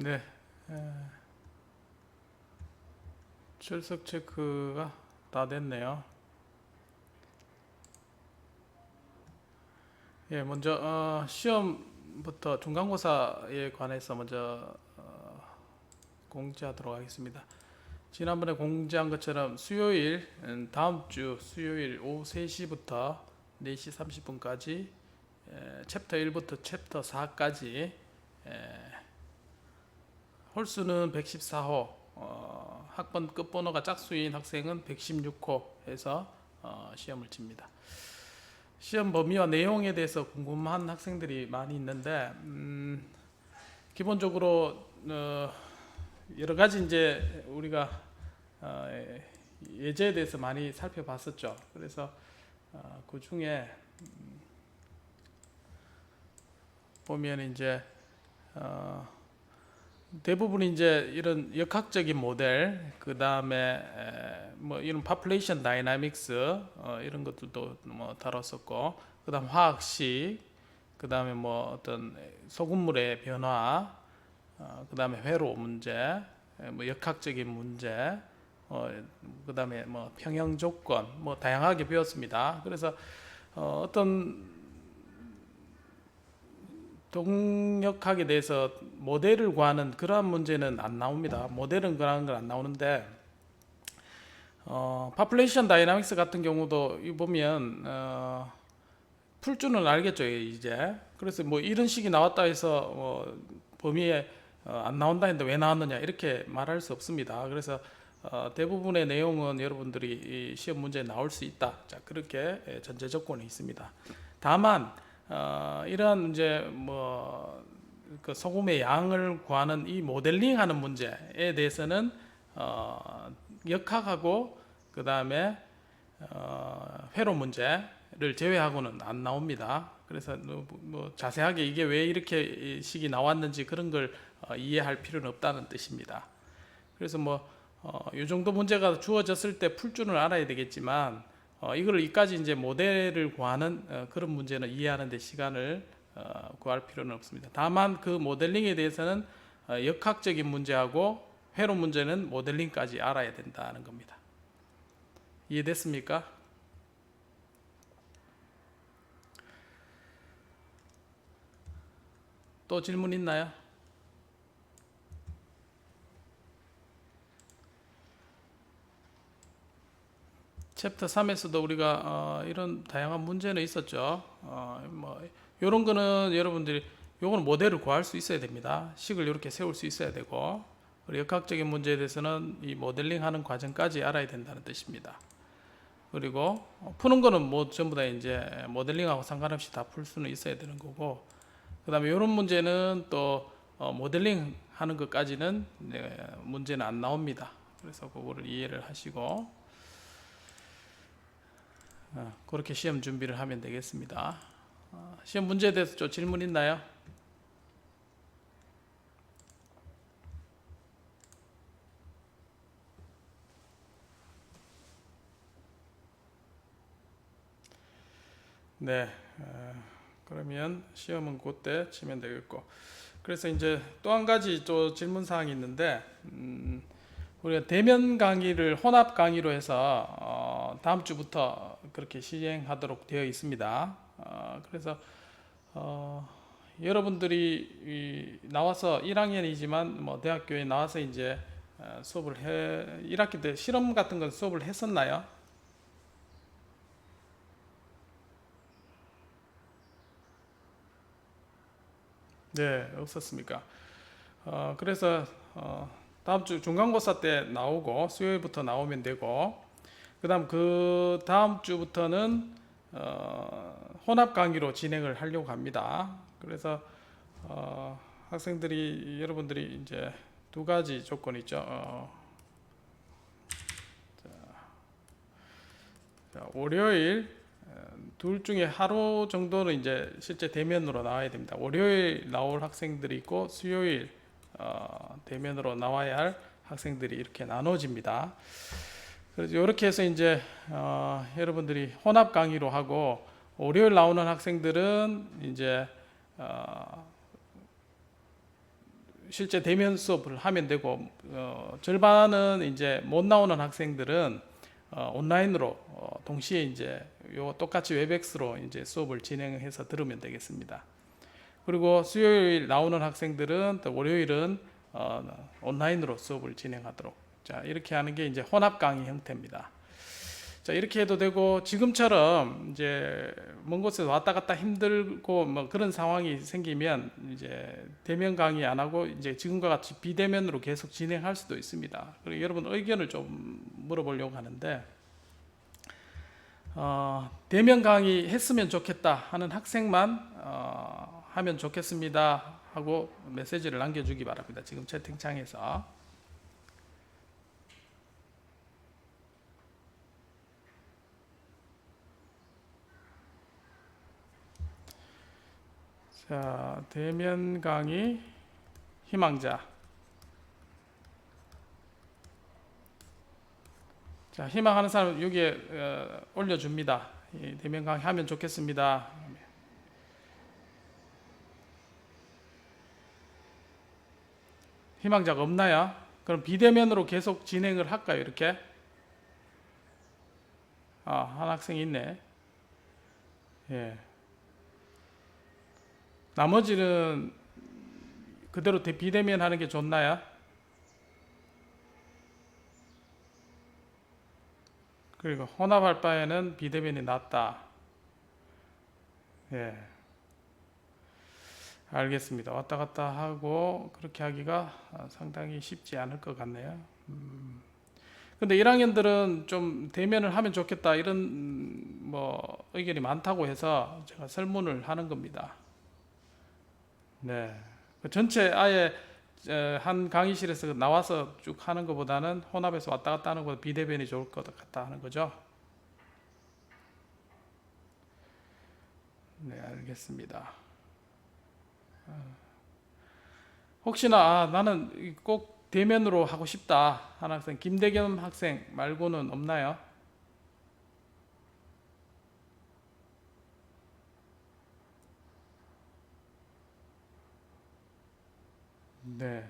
네, 에, 출석 체크가 다 됐네요. 예, 먼저 시험부터 중간고사에 관해서 먼저 공지하도록 하겠습니다. 지난번에 공지한 것처럼 수요일, 다음 주 수요일 오후 3시부터 4시 30분까지 챕터 1부터 챕터 4까지 홀수는 114호, 학번 끝번호가 짝수인 학생은 116호 해서 시험을 칩니다. 시험 범위와 내용에 대해서 궁금한 학생들이 많이 있는데 기본적으로 여러 가지 이제 우리가 예제에 대해서 많이 살펴봤었죠. 그래서 그 중에 보면 이제 대부분 이제 이런 역학적인 모델, 그 다음에 뭐 이런 population dynamics 이런 것들도 뭐 다뤘었고, 그 다음 화학식, 그 다음에 뭐 어떤 소금물의 변화, 그 다음에 회로 문제, 뭐 역학적인 문제, 그 다음에 뭐 평형 조건, 뭐 다양하게 배웠습니다. 그래서 어떤 동력학에 대해서 모델을 구하는 그러한 문제는 안 나옵니다. 모델은 그런 건 안 나오는데 population dynamics 같은 경우도 보면 풀 줄은 알겠죠 이제. 그래서 뭐 이런 식이 나왔다 해서 범위에 안 나온다 했는데 왜 나왔느냐 이렇게 말할 수 없습니다. 그래서 대부분의 내용은 여러분들이 이 시험 문제에 나올 수 있다. 자, 그렇게 전제 조건이 있습니다. 다만 이러한 이제 그 소금의 양을 구하는 이 모델링하는 문제에 대해서는 역학하고 그 다음에 회로 문제를 제외하고는 안 나옵니다. 그래서 뭐 자세하게 이게 왜 이렇게 식이 나왔는지 그런 걸 이해할 필요는 없다는 뜻입니다. 그래서 이 정도 문제가 주어졌을 때 풀 줄은 알아야 되겠지만 이걸 이까지 이제 모델을 구하는 그런 문제는 이해하는 데 시간을 구할 필요는 없습니다. 다만 그 모델링에 대해서는 역학적인 문제하고 회로 문제는 모델링까지 알아야 된다는 겁니다. 이해됐습니까? 또 질문 있나요? 챕터 3에서도 우리가 이런 다양한 문제는 있었죠. 이런 거는 여러분들이 요거는 모델을 구할 수 있어야 됩니다. 식을 이렇게 세울 수 있어야 되고, 그리고 역학적인 문제에 대해서는 이 모델링하는 과정까지 알아야 된다는 뜻입니다. 그리고 푸는 거는 뭐 전부 다 이제 모델링하고 상관없이 다 풀 수는 있어야 되는 거고, 그다음에 이런 문제는 또 모델링 하는 것까지는 문제는 안 나옵니다. 그래서 그거를 이해를 하시고 그렇게 시험 준비를 하면 되겠습니다. 시험 문제에 대해서 좀 질문 있나요? 네, 그러면 시험은 그때 치면 되겠고, 그래서 이제 또 한 가지 또 질문 사항이 있는데 우리가 대면 강의를 혼합 강의로 해서 다음 주부터 그렇게 시행하도록 되어 있습니다. 그래서 여러분들이 나와서 1학년이지만 뭐 대학교에 나와서 이제 수업을 1학기 때 실험 같은 건 수업을 했었나요? 네, 없었습니까? 그래서 다음 주 중간고사 때 나오고 수요일부터 나오면 되고, 그다음 그 다음 주부터는 혼합 강의로 진행을 하려고 합니다. 그래서 학생들이 여러분들이 이제 두 가지 조건이 있죠. 월요일 둘 중에 하루 정도는 이제 실제 대면으로 나와야 됩니다. 월요일 나올 학생들이 있고 수요일 대면으로 나와야 할 학생들이 이렇게 나눠집니다. 그래서 이렇게 해서 이제 여러분들이 혼합 강의로 하고 월요일 나오는 학생들은 이제 실제 대면 수업을 하면 되고 절반은 이제 못 나오는 학생들은 온라인으로 동시에 이제 요 똑같이 웹엑스로 이제 수업을 진행해서 들으면 되겠습니다. 그리고 수요일 나오는 학생들은 또 월요일은 온라인으로 수업을 진행하도록, 자 이렇게 하는 게 이제 혼합 강의 형태입니다. 자 이렇게 해도 되고, 지금처럼 이제 먼 곳에서 왔다 갔다 힘들고 뭐 그런 상황이 생기면 이제 대면 강의 안 하고 이제 지금과 같이 비대면으로 계속 진행할 수도 있습니다. 그리고 여러분 의견을 좀 물어보려고 하는데, 대면 강의 했으면 좋겠다 하는 학생만 하면 좋겠습니다 하고 메시지를 남겨주기 바랍니다. 지금 채팅창에서. 자, 대면 강의 희망자. 자, 희망하는 사람 여기에 올려줍니다. 대면 강의 하면 좋겠습니다. 희망자가 없나요? 그럼 비대면으로 계속 진행을 할까요? 이렇게? 한 학생이 있네. 예. 나머지는 그대로 비대면 하는 게 좋나요? 그리고 혼합할 바에는 비대면이 낫다. 예. 알겠습니다. 왔다 갔다 하고 그렇게 하기가 상당히 쉽지 않을 것 같네요. 근데 1학년들은 좀 대면을 하면 좋겠다 이런 뭐 의견이 많다고 해서 제가 설문을 하는 겁니다. 네. 전체 아예 한 강의실에서 나와서 쭉 하는 것보다는 혼합해서 왔다 갔다 하는 것보다 비대면이 좋을 것 같다 하는 거죠. 네, 알겠습니다. 혹시나 나는 꼭 대면으로 하고 싶다 하는 학생, 김대겸 학생 말고는 없나요? 네.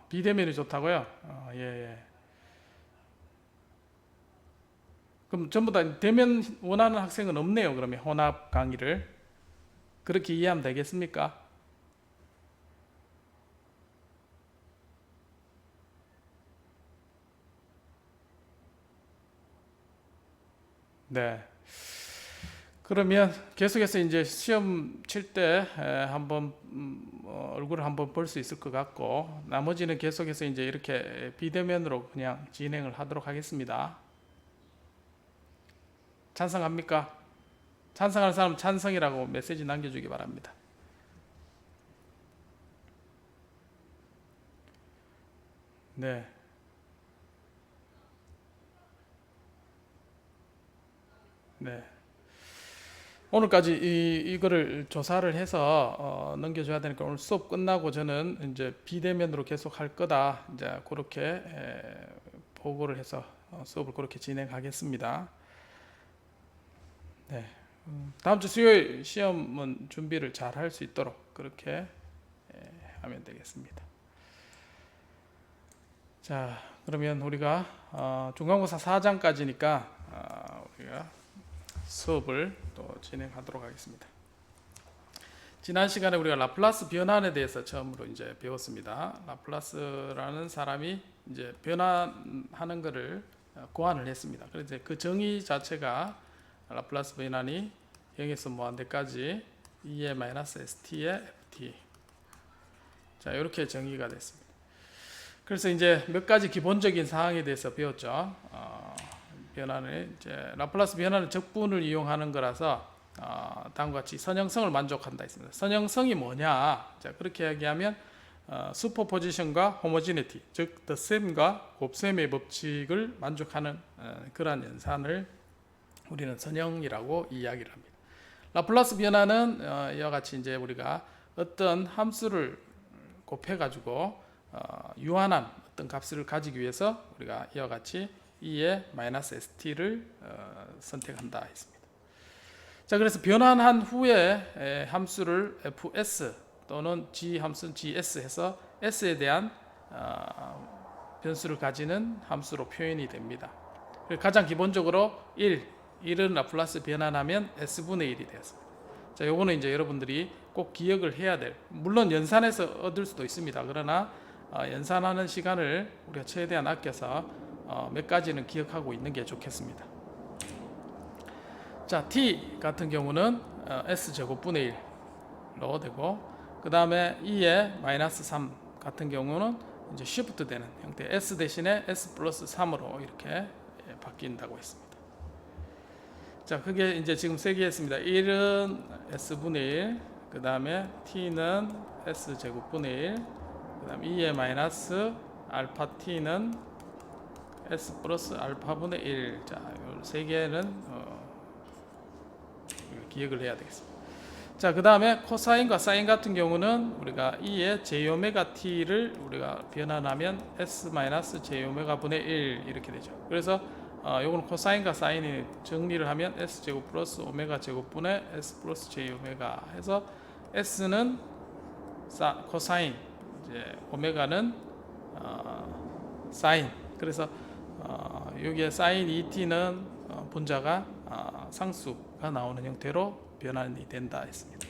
비대면이 좋다고요? 예, 예. 그럼 전부 다 대면 원하는 학생은 없네요. 그러면 혼합 강의를. 그렇게 이해하면 되겠습니까? 네. 그러면 계속해서 이제 시험 칠 때 한번 얼굴을 한번 볼 수 있을 것 같고, 나머지는 계속해서 이제 이렇게 비대면으로 그냥 진행을 하도록 하겠습니다. 찬성합니까? 찬성하는 사람 찬성이라고 메시지 남겨주기 바랍니다. 네. 네. 오늘까지 이거를 조사를 해서 넘겨줘야 되니까 오늘 수업 끝나고 저는 이제 비대면으로 계속 할 거다. 이제 그렇게 보고를 해서 수업을 그렇게 진행하겠습니다. 네. 다음 주 수요일 시험은 준비를 잘 할 수 있도록 그렇게 하면 되겠습니다. 자, 그러면 우리가 중간고사 4장까지니까 우리가 수업을 또 진행하도록 하겠습니다. 지난 시간에 우리가 라플라스 변환에 대해서 처음으로 이제 배웠습니다. 라플라스라는 사람이 이제 변환하는 것을 고안을 했습니다. 그래서 그 정의 자체가 라플라스 변환이 0에서 무한대까지 2e-st의 ft. 자, 이렇게 정의가 됐습니다. 그래서 이제 몇 가지 기본적인 사항에 대해서 배웠죠. 변환을 이제 라플라스 변환은 적분을 이용하는 거라서 다음과 같이 선형성을 만족한다 했습니다. 선형성이 뭐냐? 자, 그렇게 얘기하면 슈퍼포지션과 호모지니티, 즉 덧셈과 곱셈의 법칙을 만족하는 그러한 연산을 우리는 선형이라고 이야기를 합니다. 라플라스 변환은 이와 같이 이제 우리가 어떤 함수를 곱해 가지고 유한한 어떤 값을 가지기 위해서 우리가 이와 같이 2e-st를 선택한다 했습니다. 자, 그래서 변환한 후에 함수를 fs 또는 g 함수는 gs 해서 s에 대한 변수를 가지는 함수로 표현이 됩니다. 가장 기본적으로 1은 라플라스 변환하면 s분의 1이 되었습니다. 자, 요거는 이제 여러분들이 꼭 기억을 해야 될, 물론 연산해서 얻을 수도 있습니다. 그러나 연산하는 시간을 우리가 최대한 아껴서 몇 가지는 기억하고 있는 게 좋겠습니다. 자, t 같은 경우는 s제곱분의 1로 되고, 그 다음에 2의 마이너스 3 같은 경우는 이제 쉬프트 되는 형태, s 대신에 s 플러스 3으로 이렇게 바뀐다고 했습니다. 자, 그게 이제 지금 세 개 했습니다. 1은 s분의 1, 그 다음에 t는 s제곱분의 1, 그 다음에 2의 마이너스 알파 t는 s 플러스 알파분의 1. 자, 이 세 개는 기억을 해야 되겠습니다. 자, 그 다음에 코사인과 사인 같은 경우는 우리가 2의 제오메가 t를 우리가 변환하면 s 마이너스 제오메가 분의 1 이렇게 되죠. 그래서 요거는 코사인과 사인이 정리를 하면 s 제곱 플러스 오메가 제곱분의 s 플러스 제오메가 해서 s는 코사인, 이제 오메가는 사인. 그래서 여기에 사인 2t는 분자가 상수가 나오는 형태로 변환이 된다 했습니다.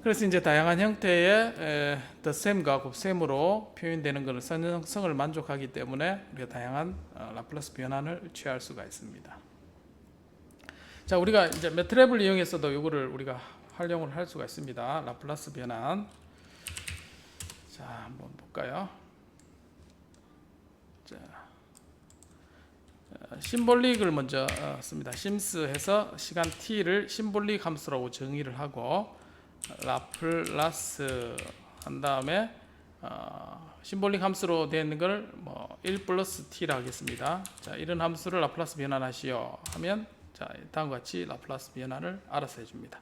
그래서 이제 다양한 형태의 덧셈과 곱셈으로 표현되는 것을 선형성을 만족하기 때문에 우리가 다양한 라플라스 변환을 취할 수가 있습니다. 자, 우리가 이제 매트랩을 이용해서도 이거를 우리가 활용을 할 수가 있습니다. 라플라스 변환. 자, 한번 볼까요? 자, 심볼릭을 먼저 씁니다. 심스 해서 시간 t를 심볼릭 함수라고 정의를 하고 라플라스 한 다음에 심볼릭 함수로 되는 걸 뭐 1 플러스 t라 하겠습니다. 자, 이런 함수를 라플라스 변환하시오 하면 자, 다음과 같이 라플라스 변환을 알아서 해줍니다.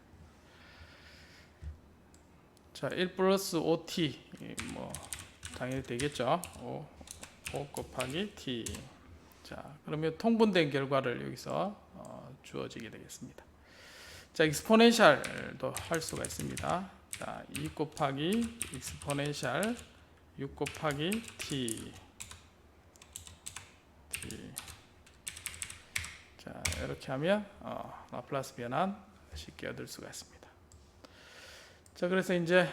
자, 1 플러스 5t 뭐 당연히 되겠죠. 5 곱하기 t. 자, 그러면 통분된 결과를 여기서 주어지게 되겠습니다. 자, 익스포넨셜도 할 수가 있습니다. 자, 2 곱하기 익스포넨셜 6 곱하기 t. 자, 이렇게 하면 라플라스 변환 쉽게 얻을 수가 있습니다. 자, 그래서 이제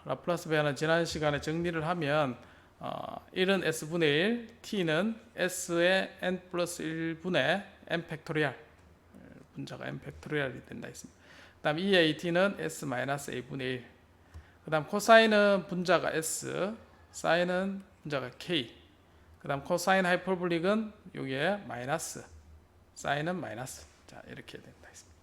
라플라스 변환 지난 시간에 정리를 하면 1은 s분의 1, t는 s의 n 플러스 1분의 n 팩토리얼, 분자가 n 팩토리얼이 된다 했습니다. 그 다음 2의 t는 s 마이너스 a분의 1. 그 다음 코사인은 분자가 s, 사인은 분자가 k. 그 다음 코사인 하이퍼볼릭은 여기에 마이너스, 사인은 마이너스. 자, 이렇게 된다 했습니다.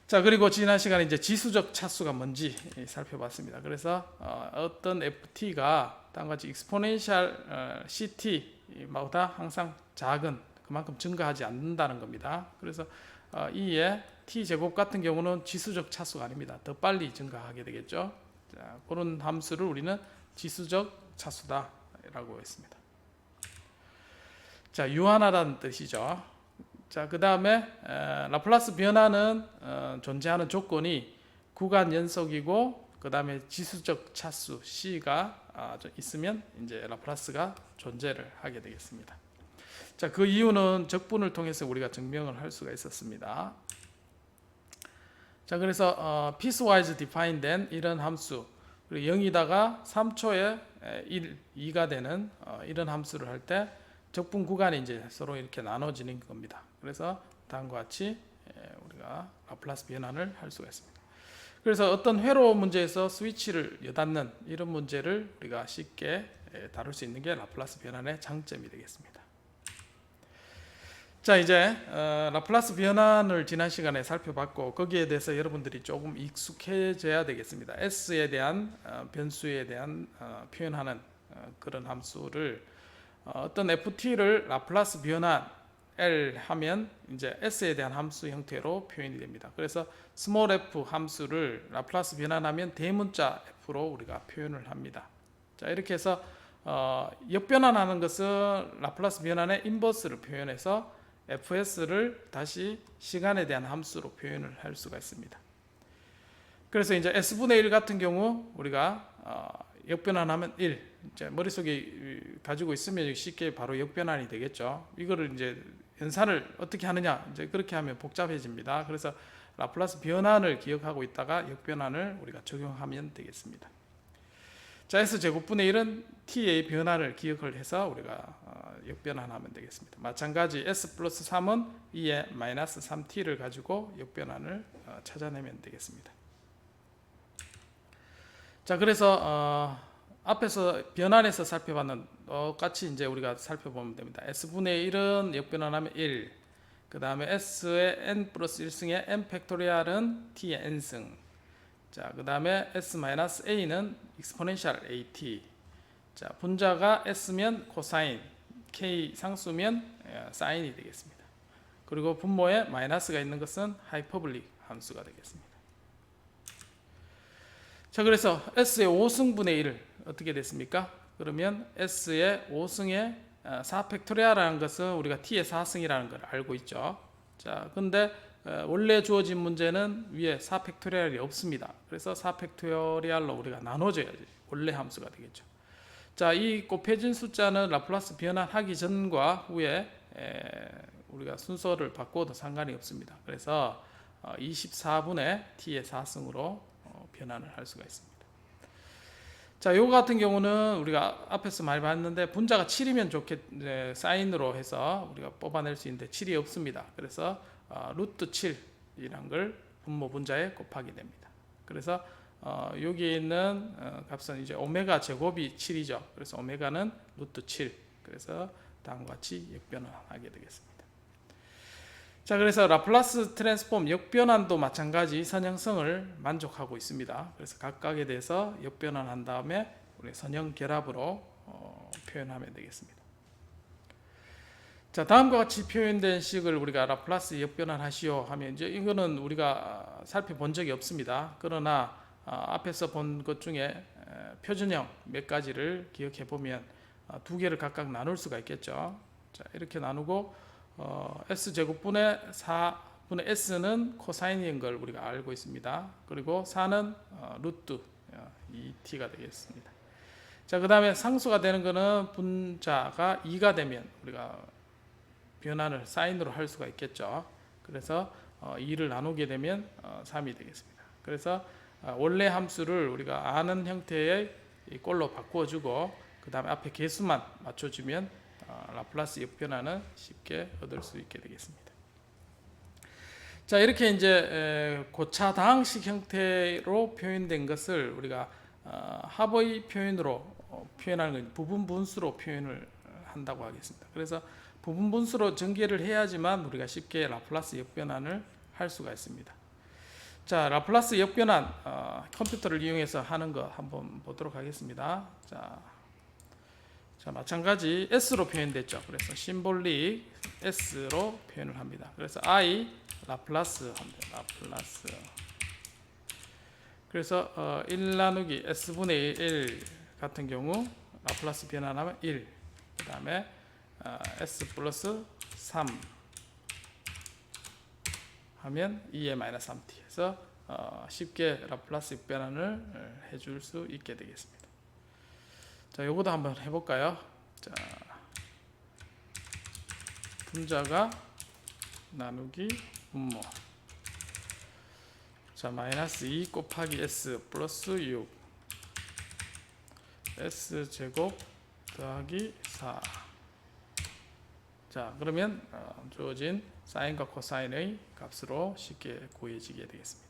자, 그리고 지난 시간에 이제 지수적 차수가 뭔지 살펴봤습니다. 그래서 어떤 ft가 다음같이 익스포넨셜 ct보다 항상 작은, 그만큼 증가하지 않는다는 겁니다. 그래서 이에 t 제곱 같은 경우는 지수적 차수가 아닙니다. 더 빨리 증가하게 되겠죠. 자, 그런 함수를 우리는 지수적 차수다라고 했습니다. 자, 유한하다는 뜻이죠. 자, 그 다음에 라플라스 변화는 존재하는 조건이 구간 연속이고 그 다음에 지수적 차수 c가 있으면 이제 라플라스가 존재를 하게 되겠습니다. 자, 그 이유는 적분을 통해서 우리가 증명을 할 수가 있었습니다. 자, 그래서 piecewise defined 된 이런 함수, 그리고 0이다가 3초에 2가 되는 이런 함수를 할 때 적분 구간이 이제 서로 이렇게 나눠지는 겁니다. 그래서 다음과 같이 우리가 라플라스 변환을 할 수가 있습니다. 그래서 어떤 회로 문제에서 스위치를 여닫는 이런 문제를 우리가 쉽게 다룰 수 있는 게 라플라스 변환의 장점이 되겠습니다. 자, 이제 라플라스 변환을 지난 시간에 살펴봤고 거기에 대해서 여러분들이 조금 익숙해져야 되겠습니다. S에 대한 변수에 대한 표현하는 그런 함수를 어떤 FT를 라플라스 변환 L 하면 이제 S에 대한 함수 형태로 표현이 됩니다. 그래서 스몰 f 함수를 라플라스 변환하면 대문자 f로 우리가 표현을 합니다. 자, 이렇게 해서 역변환하는 것은 라플라스 변환의 인버스를 표현해서 fs를 다시 시간에 대한 함수로 표현을 할 수가 있습니다. 그래서 이제 s분의 1 같은 경우 우리가 역변환하면 1. 이제 머릿속에 가지고 있으면 쉽게 바로 역변환이 되겠죠. 이거를 이제 연산을 어떻게 하느냐, 이제 그렇게 하면 복잡해집니다. 그래서 라플라스 변환을 기억하고 있다가 역변환을 우리가 적용하면 되겠습니다. 자, s제곱분의 1은 t의 변환을 기억을 해서 우리가 역변환하면 되겠습니다. 마찬가지 s 플러스 3은 2의 마이너스 3t를 가지고 역변환을 찾아내면 되겠습니다. 자, 그래서 앞에서 변환해서 살펴봤는 똑같이 이제 우리가 살펴보면 됩니다. s분의 1은 역변환하면 1, 그 다음에 s의 n 플러스 1승의 n 팩토리얼은 t의 n승, 자, 그 다음에 s-a는 exponential at, 자, 분자가 s면 코사인, k 상수면 사인이 되겠습니다. 그리고 분모에 마이너스가 있는 것은 하이퍼블릭 함수가 되겠습니다. 자, 그래서 s의 5승분의 1을 어떻게 됐습니까? 그러면 s의 5승의 4팩토리얼이라는 것은 우리가 t의 4승이라는 걸 알고 있죠. 자, 근데 원래 주어진 문제는 위에 4팩토리얼이 없습니다. 그래서 4팩토리얼로 우리가 나눠줘야지 원래 함수가 되겠죠. 자, 이 곱해진 숫자는 라플라스 변환하기 전과 후에 우리가 순서를 바꿔도 상관이 없습니다. 그래서 24분의 t의 4승으로 변환을 할 수가 있습니다. 자, 요거 같은 경우는 우리가 앞에서 많이 봤는데 분자가 7이면 좋게 사인으로 해서 우리가 뽑아낼 수 있는데 7이 없습니다. 그래서 루트 7이란 걸 분모 분자에 곱하게 됩니다. 그래서 여기에 있는 값은 이제 오메가 제곱이 7이죠. 그래서 오메가는 루트 7. 그래서 다음과 같이 역변환하게 되겠습니다. 자, 그래서 라플라스 트랜스폼 역변환도 마찬가지 선형성을 만족하고 있습니다. 그래서 각각에 대해서 역변환한 다음에 우리 선형 결합으로 표현하면 되겠습니다. 자, 다음과 같이 표현된 식을 우리가 라플라스 역변환하시오 하면 이제 이거는 우리가 살펴본 적이 없습니다. 그러나 앞에서 본 것 중에 표준형 몇 가지를 기억해 보면 두 개를 각각 나눌 수가 있겠죠. 자, 이렇게 나누고 s제곱분의 4분의 s는 코사인인 걸 우리가 알고 있습니다. 그리고 4는 루트 2t가 되겠습니다. 자, 그 다음에 상수가 되는 것은 분자가 2가 되면 우리가 변환을 사인으로 할 수가 있겠죠. 그래서 2를 나누게 되면 3이 되겠습니다. 그래서 원래 함수를 우리가 아는 형태의 꼴로 바꾸어주고 그 다음에 앞에 개수만 맞춰주면 라플라스 역변환은 쉽게 얻을 수 있게 되겠습니다. 자, 이렇게 이제 고차다항식 형태로 표현된 것을 우리가 합의 표현으로 표현하는 건 부분 분수로 표현을 한다고 하겠습니다. 그래서 부분 분수로 전개를 해야지만 우리가 쉽게 라플라스 역변환을 할 수가 있습니다. 자, 라플라스 역변환 컴퓨터를 이용해서 하는 거 한번 보도록 하겠습니다. 자, 마찬가지 s로 표현됐죠. 그래서 심볼릭 s로 표현을 합니다. 그래서 i 라플라스 합니다. 라플라스. 그래서 1 나누기 s분의 1 같은 경우 라플라스 변환하면 1. 그 다음에 s 플러스 3 하면 2의 마이너스 3t 해서 쉽게 라플라스 변환을 해줄 수 있게 되겠습니다. 자, 요거도 한번 해볼까요? 자, 분자가 나누기 분모. 자, 마이너스 2 곱하기 s 플러스 6 s 제곱 더하기 4. 자, 그러면 주어진 사인과 코사인의 값으로 쉽게 구해지게 되겠습니다.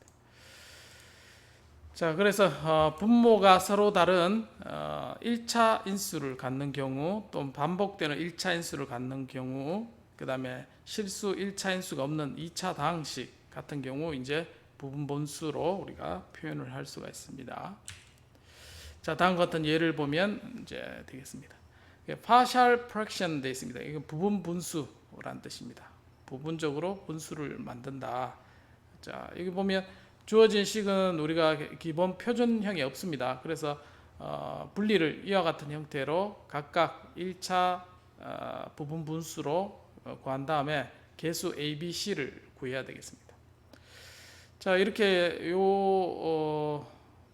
자, 그래서 분모가 서로 다른 1차 인수를 갖는 경우 또는 반복되는 1차 인수를 갖는 경우 그 다음에 실수 1차 인수가 없는 2차 다항식 같은 경우 이제 부분 분수로 우리가 표현을 할 수가 있습니다. 자, 다음 같은 예를 보면 이제 되겠습니다. partial fraction 되어 있습니다. 이건 부분 분수라는 뜻입니다. 부분적으로 분수를 만든다. 자, 여기 보면 주어진 식은 우리가 기본 표준형이 없습니다. 그래서 분리를 이와 같은 형태로 각각 1차 부분 분수로 구한 다음에 개수 A, B, C를 구해야 되겠습니다. 자, 자, 이렇게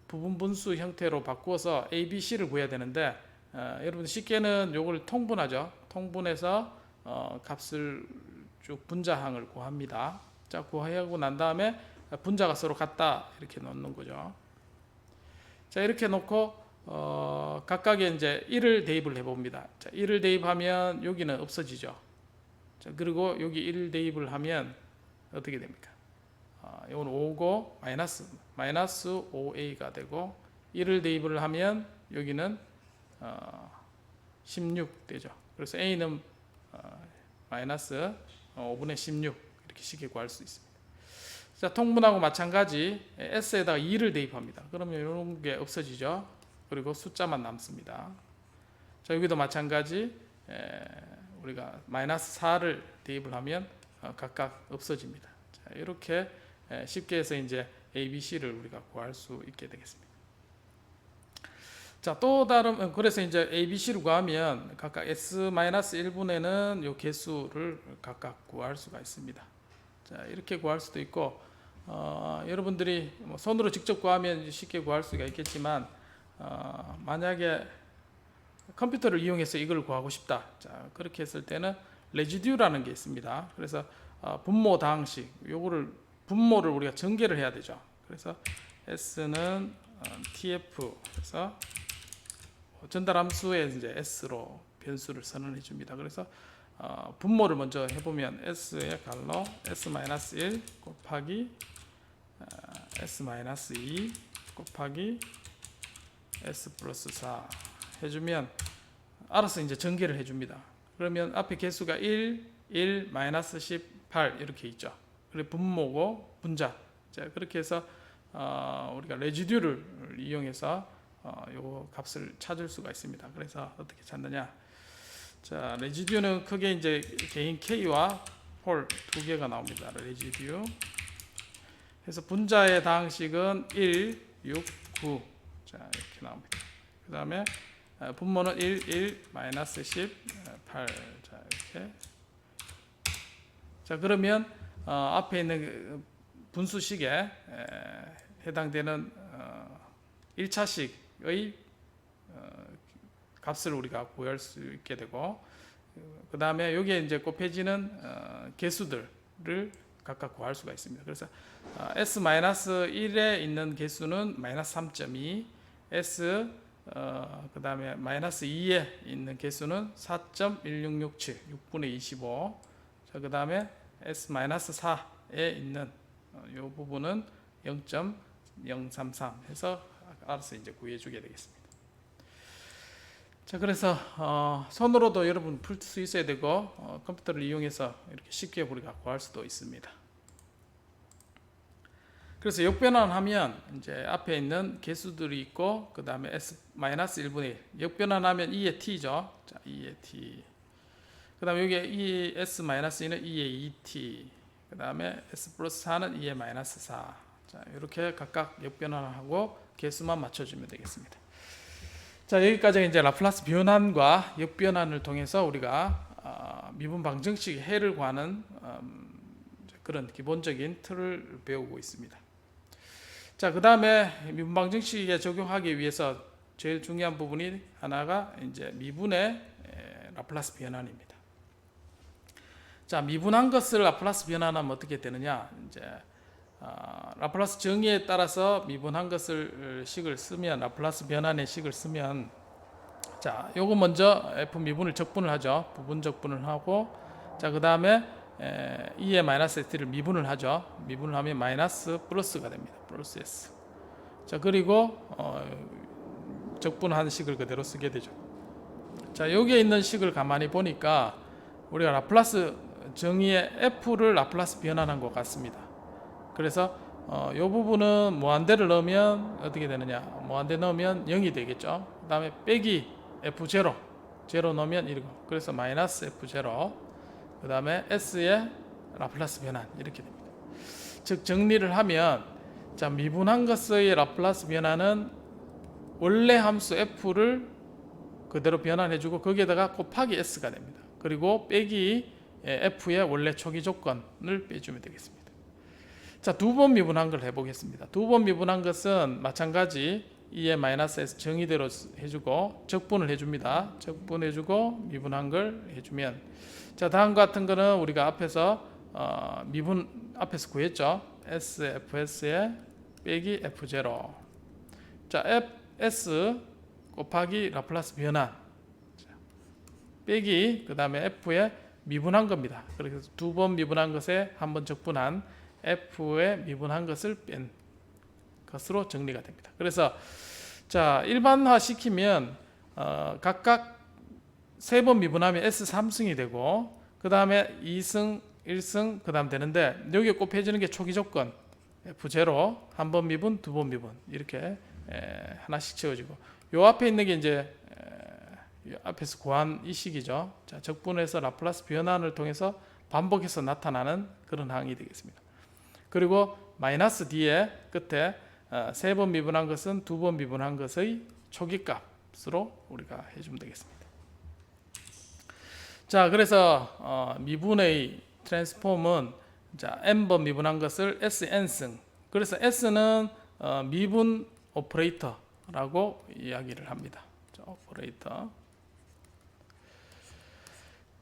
부분 분수 형태로 바꾸어서 A, B, C를 구해야 되는데 여러분 쉽게는 요걸 통분하죠. 통분해서 값을 쭉 분자항을 구합니다. 자, 구하고 난 다음에 분자가 서로 같다 이렇게 넣는 거죠. 자, 이렇게 놓고 각각의 이제 1을 대입을 해봅니다. 자, 1을 대입하면 여기는 없어지죠. 자, 그리고 여기 1을 대입을 하면 어떻게 됩니까? 이건 5고 마이너스 5a가 되고 1을 대입을 하면 여기는 16 되죠. 그래서 a는 마이너스 5분의 16 이렇게 쉽게 구할 수 있습니다. 자, 통분하고 마찬가지 s에다가 2를 대입합니다. 그러면 이런 게 없어지죠. 그리고 숫자만 남습니다. 자, 여기도 마찬가지 우리가 마이너스 4를 대입을 하면 각각 없어집니다. 자, 이렇게 쉽게 해서 이제 A, B, C를 우리가 구할 수 있게 되겠습니다. 자, 또 다른 그래서 이제 A, B, C를 구하면 각각 S-1분에는 요 개수를 각각 구할 수가 있습니다. 자, 이렇게 구할 수도 있고 여러분들이 뭐 손으로 직접 구하면 쉽게 구할 수가 있겠지만 만약에 컴퓨터를 이용해서 이걸 구하고 싶다. 자, 그렇게 했을 때는 레지듀라는 게 있습니다. 그래서 분모 다항식 요거를 분모를 우리가 전개를 해야 되죠. 그래서 S는 TF 그래서 전달 함수에 이제 S로 변수를 선언해 줍니다. 그래서 분모를 먼저 해보면 S의 갈로 S-1 곱하기 S-2 곱하기 S 플러스 4 해주면 알아서 이제 전개를 해줍니다. 그러면 앞에 개수가 1, 1, 마이너스 18 이렇게 있죠. 그리고 분모고 분자. 자, 그렇게 해서 우리가 레지듀를 이용해서 요 값을 찾을 수가 있습니다. 그래서 어떻게 찾느냐? 자, 레지듀는 크게 이제 개인 K와 홀 두 개가 나옵니다. 레지듀. 그래서 분자의 다항식은 1, 6, 9. 자, 이렇게 나옵니다. 그 다음에 분모는 1, 1, 마이너스 18. 자, 이렇게. 자, 그러면 앞에 있는 분수식에 해당되는 1차식의 값을 우리가 구할 수 있게 되고, 그 다음에 여기에 이제 곱해지는 개수들을 각각 구할 수가 있습니다. 그래서 S-1에 있는 개수는 마이너스 3.2, S 그 다음에 마이너스 2에 있는 개수는 4.1667, 6분의 25. 자, 그 다음에 S-4에 있는 이 부분은 0.033 해서 알아서 이제 구해주게 되겠습니다. 자, 그래서 손으로도 여러분 풀 수 있어야 되고 컴퓨터를 이용해서 이렇게 쉽게 우리가 구할 수도 있습니다. 그래서 역변환하면 이제 앞에 있는 개수들이 있고 그 다음에 S-1분의 1 역변환하면 2의 t죠. 자, 2의 t. 그 다음에 여기 이 S-2는 2의 2t. 그 다음에 S 플러스 4는 2의 마이너스 4. 자, 이렇게 각각 역변환하고 개수만 맞춰주면 되겠습니다. 자, 여기까지 이제 라플라스 변환과 역변환을 통해서 우리가 미분 방정식의 해를 구하는 그런 기본적인 틀을 배우고 있습니다. 자, 그 다음에 미분 방정식에 적용하기 위해서 제일 중요한 부분이 하나가 이제 미분의 라플라스 변환입니다. 자, 미분한 것을 라플라스 변환하면 어떻게 되느냐? 이제 라플라스 정의에 따라서 미분한 것을 식을 쓰면 라플라스 변환의 식을 쓰면 자, 요거 먼저 f 미분을 적분을 하죠. 부분 적분을 하고 자, 그 다음에 2의 마이너스 s를 미분을 하죠. 미분을 하면 마이너스 플러스가 됩니다. 플러스 s. 자, 그리고 적분한 식을 그대로 쓰게 되죠. 자, 여기에 있는 식을 가만히 보니까 우리가 라플라스 정의의 f를 라플라스 변환한 것 같습니다. 그래서 이 부분은 무한대를 넣으면 어떻게 되느냐? 무한대 넣으면 0이 되겠죠. 그 다음에 빼기 f0 0 넣으면 1이고 그래서 마이너스 f0 그 다음에 s의 라플라스 변환 이렇게 됩니다. 즉 정리를 하면 자, 미분한 것의 라플라스 변환은 원래 함수 f를 그대로 변환해주고 거기에다가 곱하기 s가 됩니다. 그리고 빼기 f의 원래 초기 조건을 빼주면 되겠습니다. 자, 두 번 미분한 걸 해보겠습니다. 두 번 미분한 것은 마찬가지 2의 마이너스 s 정의대로 해주고 적분을 해줍니다. 적분해주고 미분한 걸 해주면, 자, 다음과 같은 거는 우리가 앞에서 미분 앞에서 구했죠. SFS에 빼기 F0. 자, FS 곱하기 라플라스 변환 빼기 그 다음에 F에 미분한 겁니다. 그래서 두 번 미분한 것에 한 번 적분한 F에 미분한 것을 뺀 것으로 정리가 됩니다. 그래서 자, 일반화 시키면 각각 세 번 미분하면 S3승이 되고 그 다음에 2승, 1승 그 다음 되는데, 여기에 곱해지는 게 초기 조건 F0 한 번 미분, 두 번 미분 이렇게 하나씩 채워지고, 요 앞에 있는 게 이제 앞에서 구한 이 식이죠. 자, 적분해서 라플라스 변환을 통해서 반복해서 나타나는 그런 항이 되겠습니다. 그리고 마이너스 뒤에 끝에 세 번 미분한 것은 두 번 미분한 것의 초기값으로 우리가 해주면 되겠습니다. 자, 그래서 미분의 트랜스폼은 자, n번 미분한 것을 sn승, 그래서 s는 미분 오퍼레이터라고 이야기를 합니다. 자, 오퍼레이터.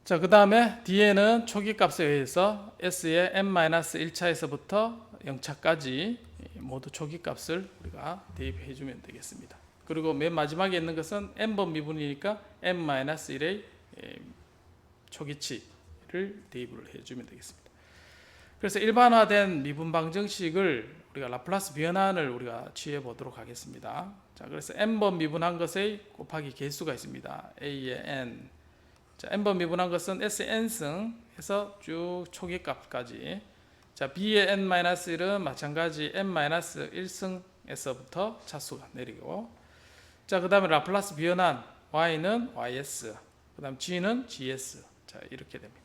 자, 그 다음에 뒤에는 초기값에 의해서 s의 n-1차에서부터 0차까지 모두 초기값을 우리가 대입해 주면 되겠습니다. 그리고 맨 마지막에 있는 것은 n번 미분이니까 n-1의 초기치를 대입을 해주면 되겠습니다. 그래서 일반화된 미분 방정식을 우리가 라플라스 변환을 우리가 취해 보도록 하겠습니다. 자, 그래서 n번 미분한 것의 곱하기 개수가 있습니다. a의 n. 자, n번 미분한 것은 sn승 해서 쭉 초기값까지. 자, b의 n-1은 마찬가지 n-1승에서부터 차수가 내리고, 자, 그 다음에 라플라스 변환 y는 ys, 그 다음 g는 gs. 자, 이렇게 됩니다.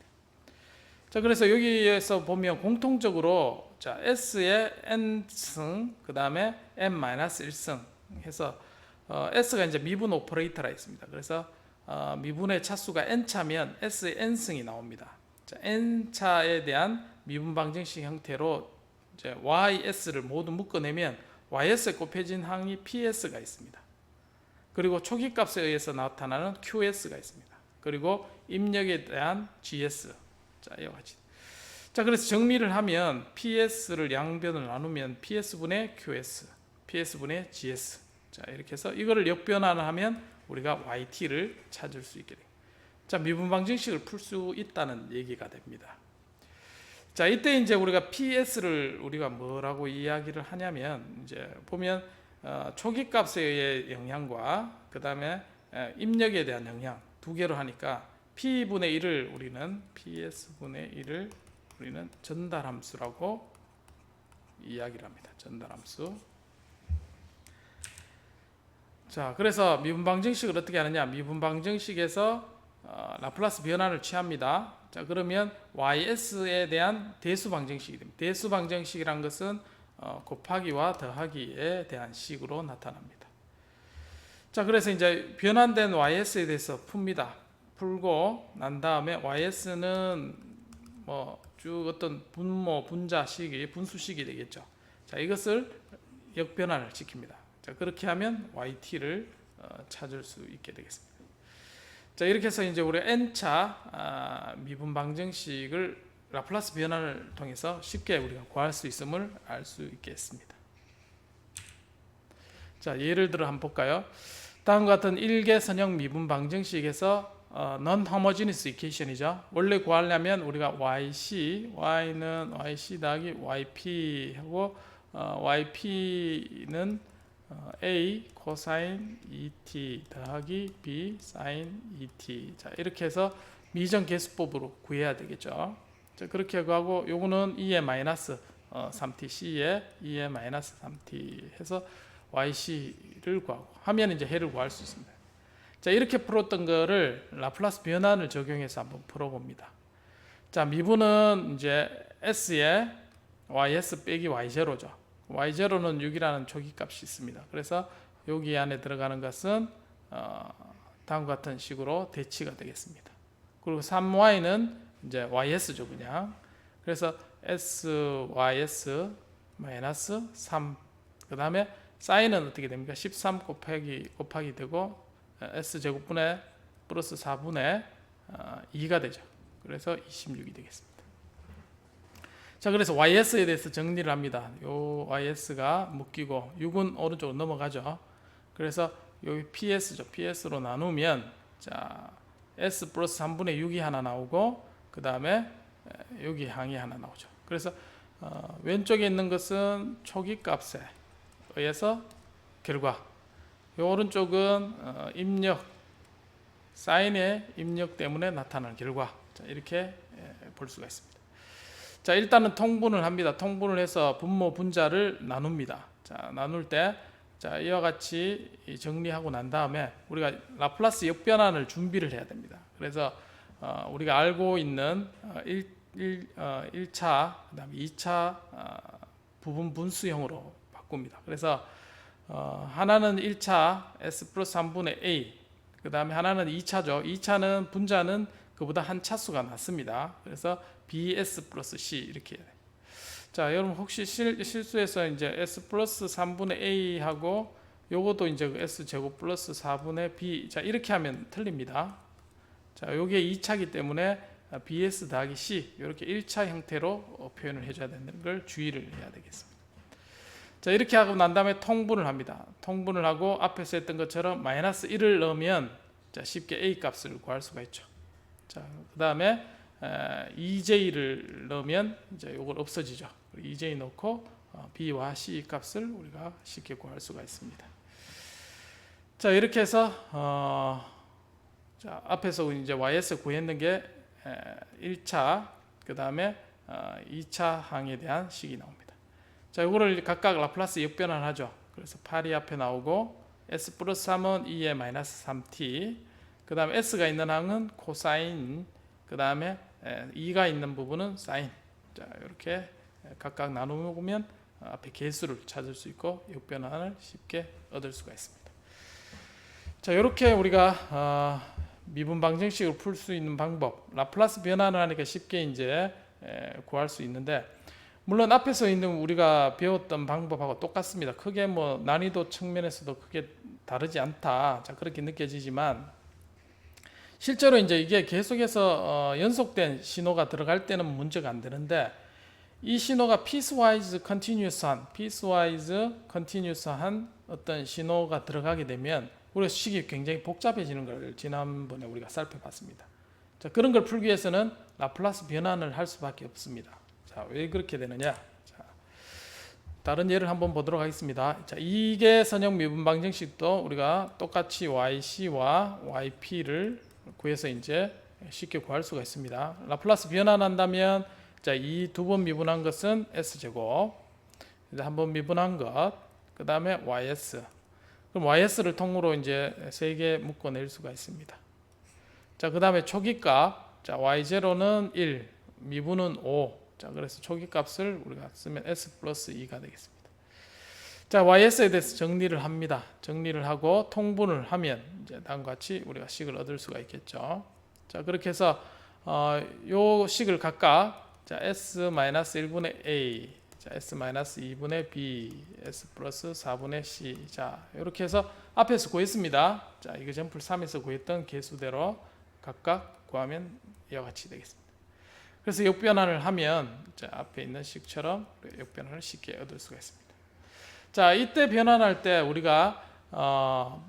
자, 그래서 여기에서 보면 공통적으로 자, s의 n승 그 다음에 n-1승 해서 s가 이제 미분 오퍼레이터라 있습니다. 그래서 미분의 차수가 n차면 s의 n승이 나옵니다. 자, n차에 대한 미분 방정식 형태로 이제 ys를 모두 묶어내면 ys에 곱해진 항이 ps가 있습니다. 그리고 초기값에 의해서 나타나는 qs가 있습니다. 그리고 입력에 대한 gs. 자, 이와 같이. 자, 그래서 정리를 하면 ps를 양변을 나누면 ps분의 qs, ps분의 gs. 자, 이렇게 해서 이거를 역변환을 하면 우리가 yt를 찾을 수 있게 됩니다. 자, 미분 방정식을 풀 수 있다는 얘기가 됩니다. 자, 이때 이제 우리가 ps를 우리가 뭐라고 이야기를 하냐면, 이제 보면 초기값에 의해 영향과 그 다음에 입력에 대한 영향 두 개로 하니까 p분의 1을 우리는 ps분의 1을 우리는 전달함수라고 이야기를 합니다. 전달함수. 자, 그래서 미분 방정식을 어떻게 하느냐? 미분 방정식에서 라플라스 변환을 취합니다. 자, 그러면 ys에 대한 대수 방정식이 됩니다. 대수 방정식이란 것은 곱하기와 더하기에 대한 식으로 나타납니다. 자, 그래서 이제 변환된 ys에 대해서 풉니다. 풀고 난 다음에 ys는 뭐 쭉 어떤 분모 분자식이 분수식이 되겠죠. 자, 이것을 역변환을 시킵니다. 자, 그렇게 하면 yt를 찾을 수 있게 되겠습니다. 자, 이렇게 해서 이제 우리 n차 미분 방정식을 라플라스 변환을 통해서 쉽게 우리가 구할 수 있음을 알 수 있겠습니다. 자, 예를 들어 한번 볼까요? 다음과 같은 일개선형 미분 방정식에서 non-homogeneous equation이죠. 원래 구하려면 우리가 y는 yc 더하기 yp 하고 yp는 a cosine et 더하기 b sin et. 자, 이렇게 해서 미정계수법으로 구해야 되겠죠. 자, 그렇게 구하고 요거는 2의 마이너스 3t c에 2의 마이너스 3t 해서 yc를 구하고 하면 이제 해를 구할 수 있습니다. 자, 이렇게 풀었던 거를 라플라스 변환을 적용해서 한번 풀어봅니다. 자, 미분은 이제 s에 ys 빼기 y0죠. y0는 6이라는 초기값이 있습니다. 그래서 여기 안에 들어가는 것은 다음과 같은 식으로 대치가 되겠습니다. 그리고 3y는 이제 ys죠, 그냥. 그래서 sys 마이너스 3. 그 다음에 사인은 어떻게 됩니까? 13 곱하기 되고 S제곱분의 플러스 4분의 2가 되죠. 그래서 26이 되겠습니다. 자, 그래서 YS에 대해서 정리를 합니다. 요 YS가 묶이고 6은 오른쪽으로 넘어가죠. 그래서 여기 PS죠. PS로 나누면 자, S 플러스 3분의 6이 하나 나오고 그 다음에 여기 항이 하나 나오죠. 그래서 왼쪽에 있는 것은 초기 값에 의해서 결과, 이 오른쪽은 입력, 사인의 입력 때문에 나타나는 결과. 자, 이렇게 볼 수가 있습니다. 자, 일단은 통분을 합니다. 통분을 해서 분모 분자를 나눕니다. 자, 나눌 때 자, 이와 같이 정리하고 난 다음에 우리가 라플라스 역변환을 준비를 해야 됩니다. 그래서 우리가 알고 있는 1차, 그 다음에 2차 부분 분수형으로 바꿉니다. 그래서 하나는 1차 S 플러스 3분의 A, 그 다음에 하나는 2차죠. 2차는 분자는 그보다 한 차수가 낮습니다. 그래서 BS 플러스 C 이렇게 해야 돼요. 자, 여러분 혹시 실수해서 이제 S 플러스 3분의 A 하고 요것도 이제 S 제곱 플러스 4분의 B, 자, 이렇게 하면 틀립니다. 자, 요게 2차이기 때문에 BS 더하기 C 이렇게 1차 형태로 표현을 해줘야 되는 걸 주의를 해야 되겠습니다. 자, 이렇게 하고 난 다음에 통분을 합니다. 통분을 하고 앞에서 했던 것처럼 마이너스 1을 넣으면 자, 쉽게 A 값을 구할 수가 있죠. 자, 그 다음에 EJ를 넣으면 이제 이걸 없어지죠. EJ 넣고 B와 C 값을 우리가 쉽게 구할 수가 있습니다. 자, 이렇게 해서 자, 앞에서 이제 YS 구했는 게 1차, 그 다음에 2차 항에 대한 식이 나옵니다. 자, 이거를 각각 라플라스 역변환을 하죠. 그래서 8이 앞에 나오고 S 플러스 3은 2의 마이너스 3t, 그 다음에 S가 있는 항은 코사인, 그 다음에 2가 있는 부분은 사인. 자, 이렇게 각각 나누면 앞에 개수를 찾을 수 있고 역변환을 쉽게 얻을 수가 있습니다. 자, 이렇게 우리가 미분 방정식을 풀 수 있는 방법, 라플라스 변환을 하니까 쉽게 이제 구할 수 있는데, 물론 앞에서 있는 우리가 배웠던 방법하고 똑같습니다. 크게 뭐 난이도 측면에서도 크게 다르지 않다. 자, 그렇게 느껴지지만 실제로 이제 이게 계속해서 연속된 신호가 들어갈 때는 문제가 안 되는데, 이 신호가 piecewise continuous한 어떤 신호가 들어가게 되면 우리가 식이 굉장히 복잡해지는 걸 지난번에 우리가 살펴봤습니다. 자, 그런 걸 풀기 위해서는 라플라스 변환을 할 수밖에 없습니다. 자, 왜 그렇게 되느냐? 자, 다른 예를 한번 보도록 하겠습니다. 자, 이게 선형 미분 방정식도 우리가 똑같이 YC와 YP를 구해서 이제 쉽게 구할 수가 있습니다. 라플라스 변환한다면 자, 이 두 번 미분한 것은 S제곱, 한 번 미분한 것, 그 다음에 YS. 그럼 YS를 통으로 이제 3개 묶어낼 수가 있습니다. 자, 그 다음에 초기값, 자, Y0는 1, 미분은 5. 자, 그래서 초기값을 우리가 쓰면 S 플러스 2가 되겠습니다. 자, YS에 대해서 정리를 합니다. 정리를 하고 통분을 하면 이제 다음과 같이 우리가 식을 얻을 수가 있겠죠. 자, 그렇게 해서 요 식을 각각 자, S-1분의 A, 자, S-2분의 B, S 플러스 4분의 C. 자, 이렇게 해서 앞에서 구했습니다. 자, 이거점플 3에서 구했던 개수대로 각각 구하면 이와 같이 되겠습니다. 그래서 역변환을 하면 자, 앞에 있는 식처럼 역변환을 쉽게 얻을 수가 있습니다. 자, 이때 변환할 때 우리가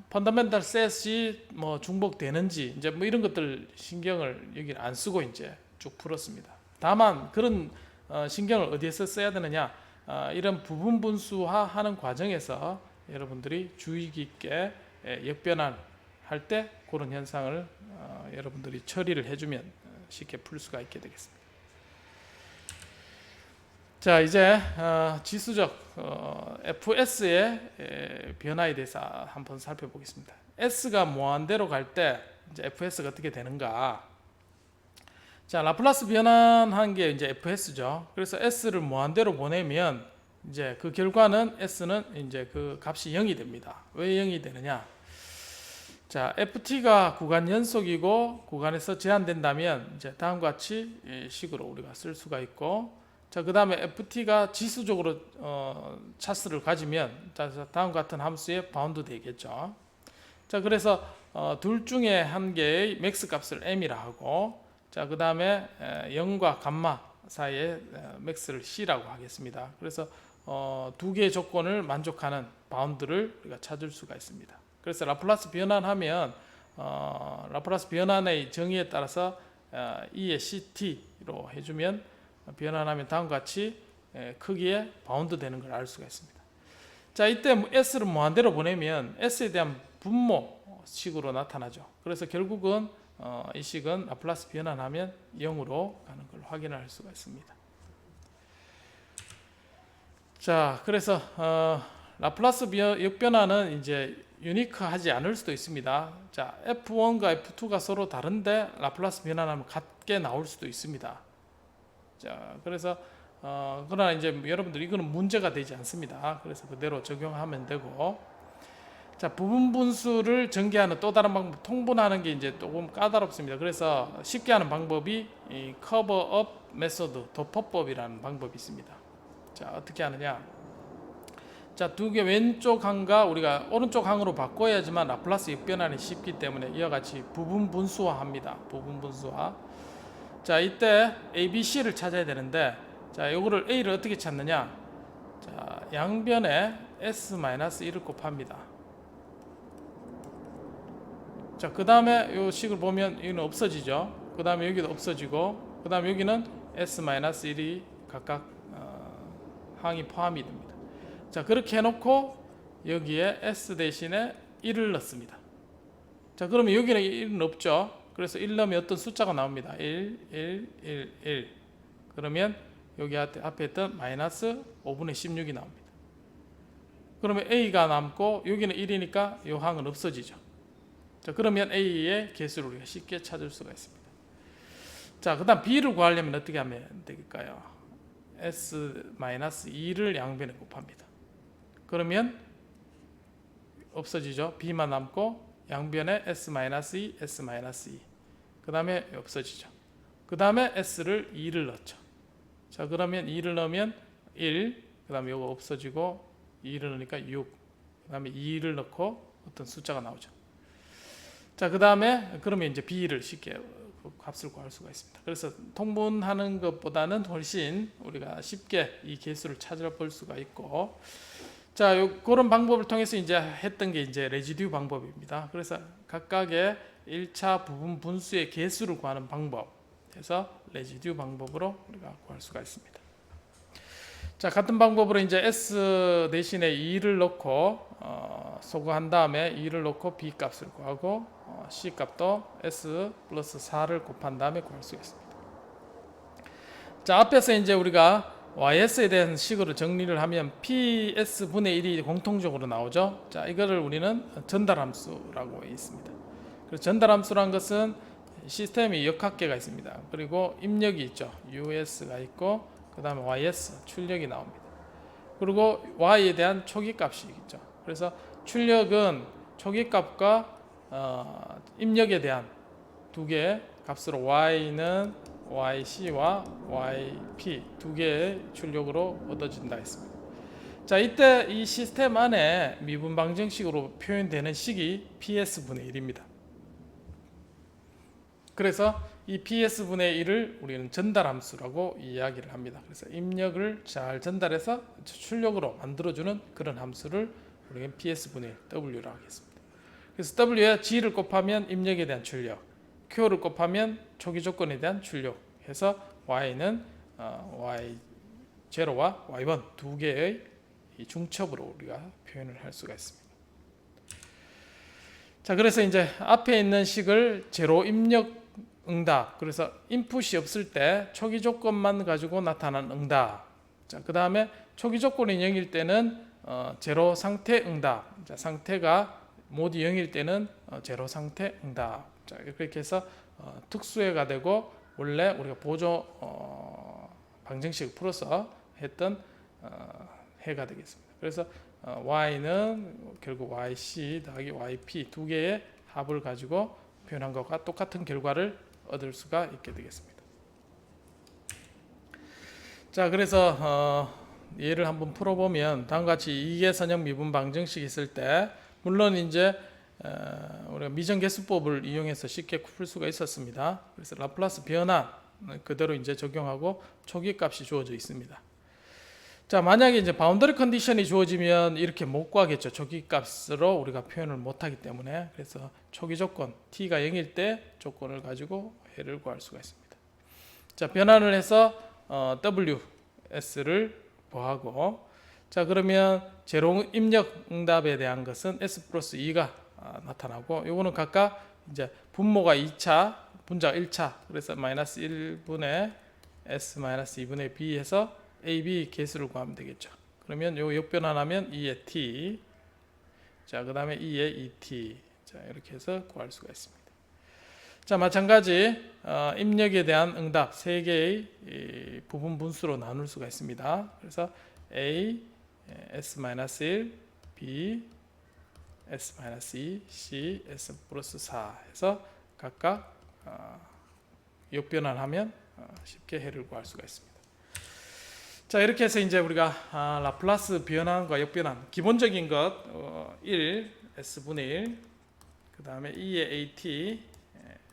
펀더멘탈 셋이 뭐 중복되는지 이제 뭐 이런 것들 신경을 여기 안 쓰고 이제 쭉 풀었습니다. 다만 그런 신경을 어디에서 써야 되느냐, 이런 부분 분수화하는 과정에서 여러분들이 주의 깊게 역변환 할 때 그런 현상을 여러분들이 처리를 해주면 쉽게 풀 수가 있게 되겠습니다. 자, 이제 지수적 FS의 변화에 대해서 한번 살펴보겠습니다. S가 무한대로 갈 때 이제 FS가 어떻게 되는가? 자, 라플라스 변환한 게 이제 FS죠. 그래서 S를 무한대로 보내면 이제 그 결과는 S는 이제 그 값이 0이 됩니다. 왜 0이 되느냐? 자, FT가 구간 연속이고 구간에서 제한된다면 이제 다음과 같이 식으로 우리가 쓸 수가 있고, 자, 그 다음에 ft가 지수적으로 차수를 가지면 다음 같은 함수에 바운드 되겠죠. 자, 그래서 둘 중에 한 개의 맥스 값을 m이라 하고, 자, 그 다음에 0과 감마 사이에 맥스를 c라고 하겠습니다. 그래서 두 개의 조건을 만족하는 바운드를 우리가 찾을 수가 있습니다. 그래서 라플라스 변환하면 라플라스 변환의 정의에 따라서 E의 CT로 해주면 변환하면 다음과 같이 크기에 바운드 되는 걸 알 수가 있습니다. 자, 이때 S를 무한대로 보내면 S에 대한 분모식으로 나타나죠. 그래서 결국은 이 식은 라플라스 변환하면 0으로 가는 걸 확인할 수가 있습니다. 자, 그래서 라플라스 역변화는 이제 유니크하지 않을 수도 있습니다. 자, F1과 F2가 서로 다른데 라플라스 변환하면 같게 나올 수도 있습니다. 자, 그래서 그러나 이제 여러분들 이거는 문제가 되지 않습니다. 그래서 그대로 적용하면 되고, 자, 부분 분수를 전개하는 또 다른 방법, 통분하는 게 이제 조금 까다롭습니다. 그래서 쉽게 하는 방법이 이 커버업 메소드, 도포법이라는 방법이 있습니다. 자, 어떻게 하느냐? 자, 두 개 왼쪽 항과 우리가 오른쪽 항으로 바꿔야지만 라플라스 역변환이 쉽기 때문에 이와 같이 부분 분수화합니다. 부분 분수화. 자, 이때 A, B, C를 찾아야 되는데, 자, 요거를 A를 어떻게 찾느냐? 자, 양변에 S-1을 곱합니다. 자, 그 다음에 요 식을 보면 여기는 없어지죠. 그 다음에 여기도 없어지고, 그 다음에 여기는 S-1이 각각 항이 포함이 됩니다. 자, 그렇게 해놓고 여기에 S 대신에 1을 넣습니다. 자, 그러면 여기는 1은 없죠. 그래서 1 넣으면 어떤 숫자가 나옵니다. 1, 1, 1, 1. 그러면 여기 앞에 있던 마이너스 5분의 16이 나옵니다. 그러면 A가 남고 여기는 1이니까 이 항은 없어지죠. 자, 그러면 A의 개수를 우리가 쉽게 찾을 수가 있습니다. 자, 그 다음 B를 구하려면 어떻게 하면 될까요? S-2를 양변에 곱합니다. 그러면 없어지죠. B만 남고 양변에 S-2, S-2. 그 다음에 없어지죠. 그 다음에 S를 2를 넣죠. 자, 그러면 2를 넣으면 1, 그 다음에 이거 없어지고 2를 넣으니까 6, 그 다음에 2를 넣고 어떤 숫자가 나오죠. 자, 그 다음에 그러면 이제 B를 쉽게 값을 구할 수가 있습니다. 그래서 통분하는 것보다는 훨씬 우리가 쉽게 이 개수를 찾아볼 수가 있고, 자, 그런 방법을 통해서 이제 했던 게 이제 레지듀 방법입니다. 그래서 각각의 1차 부분 분수의 개수를 구하는 방법, 해서 레지듀 방법으로 우리가 구할 수가 있습니다. 자, 같은 방법으로 이제 S 대신에 2를 넣고 소거한 다음에 2를 넣고 B 값을 구하고 C 값도 S 플러스 4를 곱한 다음에 구할 수 있습니다. 자, 앞에서 이제 우리가 YS에 대한 식으로 정리를 하면 PS분의 1이 공통적으로 나오죠. 자, 이거를 우리는 전달함수라고 있습니다. 그래서 전달함수란 것은 시스템이 역학계가 있습니다. 그리고 입력이 있죠. US가 있고, 그 다음에 YS, 출력이 나옵니다. 그리고 Y에 대한 초기값이 있죠. 그래서 출력은 초기값과 입력에 대한 두 개의 값으로 Y는 YC와 YP 두 개의 출력으로 얻어진다 했습니다. 자, 이때 이 시스템 안에 미분 방정식으로 표현되는 식이 PS분의 1입니다. 그래서 이 PS분의 1을 우리는 전달함수라고 이야기를 합니다. 그래서 입력을 잘 전달해서 출력으로 만들어주는 그런 함수를 우리는 PS분의 W라고 하겠습니다. 그래서 W에 G를 곱하면 입력에 대한 출력, Q를 곱하면 초기 조건에 대한 출력 해서 Y는 Y0와 Y1 두 개의 중첩으로 우리가 표현을 할 수가 있습니다. 자, 그래서 이제 앞에 있는 식을 제로 입력 응답, 그래서 인풋이 없을 때 초기 조건만 가지고 나타난 응답. 자, 그 다음에 초기 조건이 0일 때는 제로 상태 응답. 자, 상태가 모두 0일 때는 제로 상태 응답. 자, 그렇게 해서 특수해가 되고 원래 우리가 보조 방정식을 풀어서 했던 해가 되겠습니다. 그래서 Y는 결국 YC 더하기 YP 두 개의 합을 가지고 표현한 것과 똑같은 결과를 얻을 수가 있게 되겠습니다. 자, 그래서 예를 한번 풀어보면 다음과 같이 이계선형 미분 방정식 있을 때 물론 이제 우리가 미정계수법을 이용해서 쉽게 풀 수가 있었습니다. 그래서 라플라스 변환 그대로 이제 적용하고 초기값이 주어져 있습니다. 자, 만약에 이제 바운더리 컨디션이 주어지면 이렇게 못 구하겠죠. 초기값으로 우리가 표현을 못하기 때문에. 그래서 초기 조건 t가 0일 때 조건을 가지고 해를 구할 수가 있습니다. 자, 변환을 해서 WS를 구하고, 자, 그러면 제로 입력 응답에 대한 것은 S 플러스 2가 나타나고, 요거는 각각 이제 분모가 2차, 분자가 1차, 그래서 마이너스 1분의 S 마이너스 2분의 B 해서 A, B 개수를 구하면 되겠죠. 그러면 요 역변환하면 2의 T, 자, 그 다음에 2의 2T, 자, 이렇게 해서 구할 수가 있습니다. 자, 마찬가지 입력에 대한 응답 3개의 부분 분수로 나눌 수가 있습니다. 그래서 A, S-1, B, S-2, C, S 플러스 4 해서 각각 역변환하면 쉽게 해를 구할 수가 있습니다. 자, 이렇게 해서 이제 우리가 라플라스 변환과 역변환 기본적인 것 1, S분의 1, 그 다음에 2의 AT,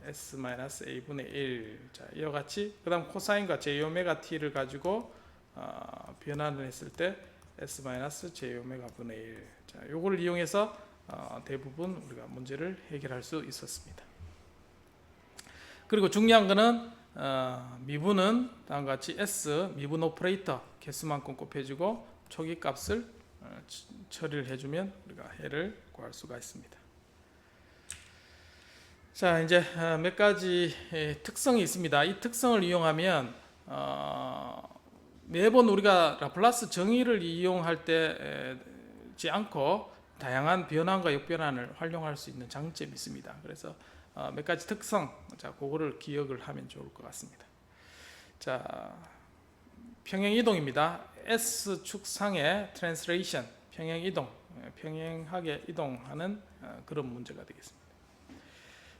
S-A분의 1, 자, 이와 같이 그 다음 코사인과 J오메가 T를 가지고 변환을 했을 때 S-J오메가분의 1, 자, 요거를 이용해서 대부분 우리가 문제를 해결할 수 있었습니다. 그리고 중요한 거는 미분은 다음과 같이 S 미분 오퍼레이터 개수만큼 곱해주고 초기 값을 처리를 해주면 우리가 해를 구할 수가 있습니다. 자, 이제 몇 가지 특성이 있습니다. 이 특성을 이용하면 매번 우리가 라플라스 정의를 이용할 때지 않고 다양한 변환과 역변환을 활용할 수 있는 장점이 있습니다. 그래서 몇 가지 특성, 자, 그거를 기억을 하면 좋을 것 같습니다. 자, 평행 이동입니다. S축상의 트랜스레이션, 평행 이동, 평행하게 이동하는 그런 문제가 되겠습니다.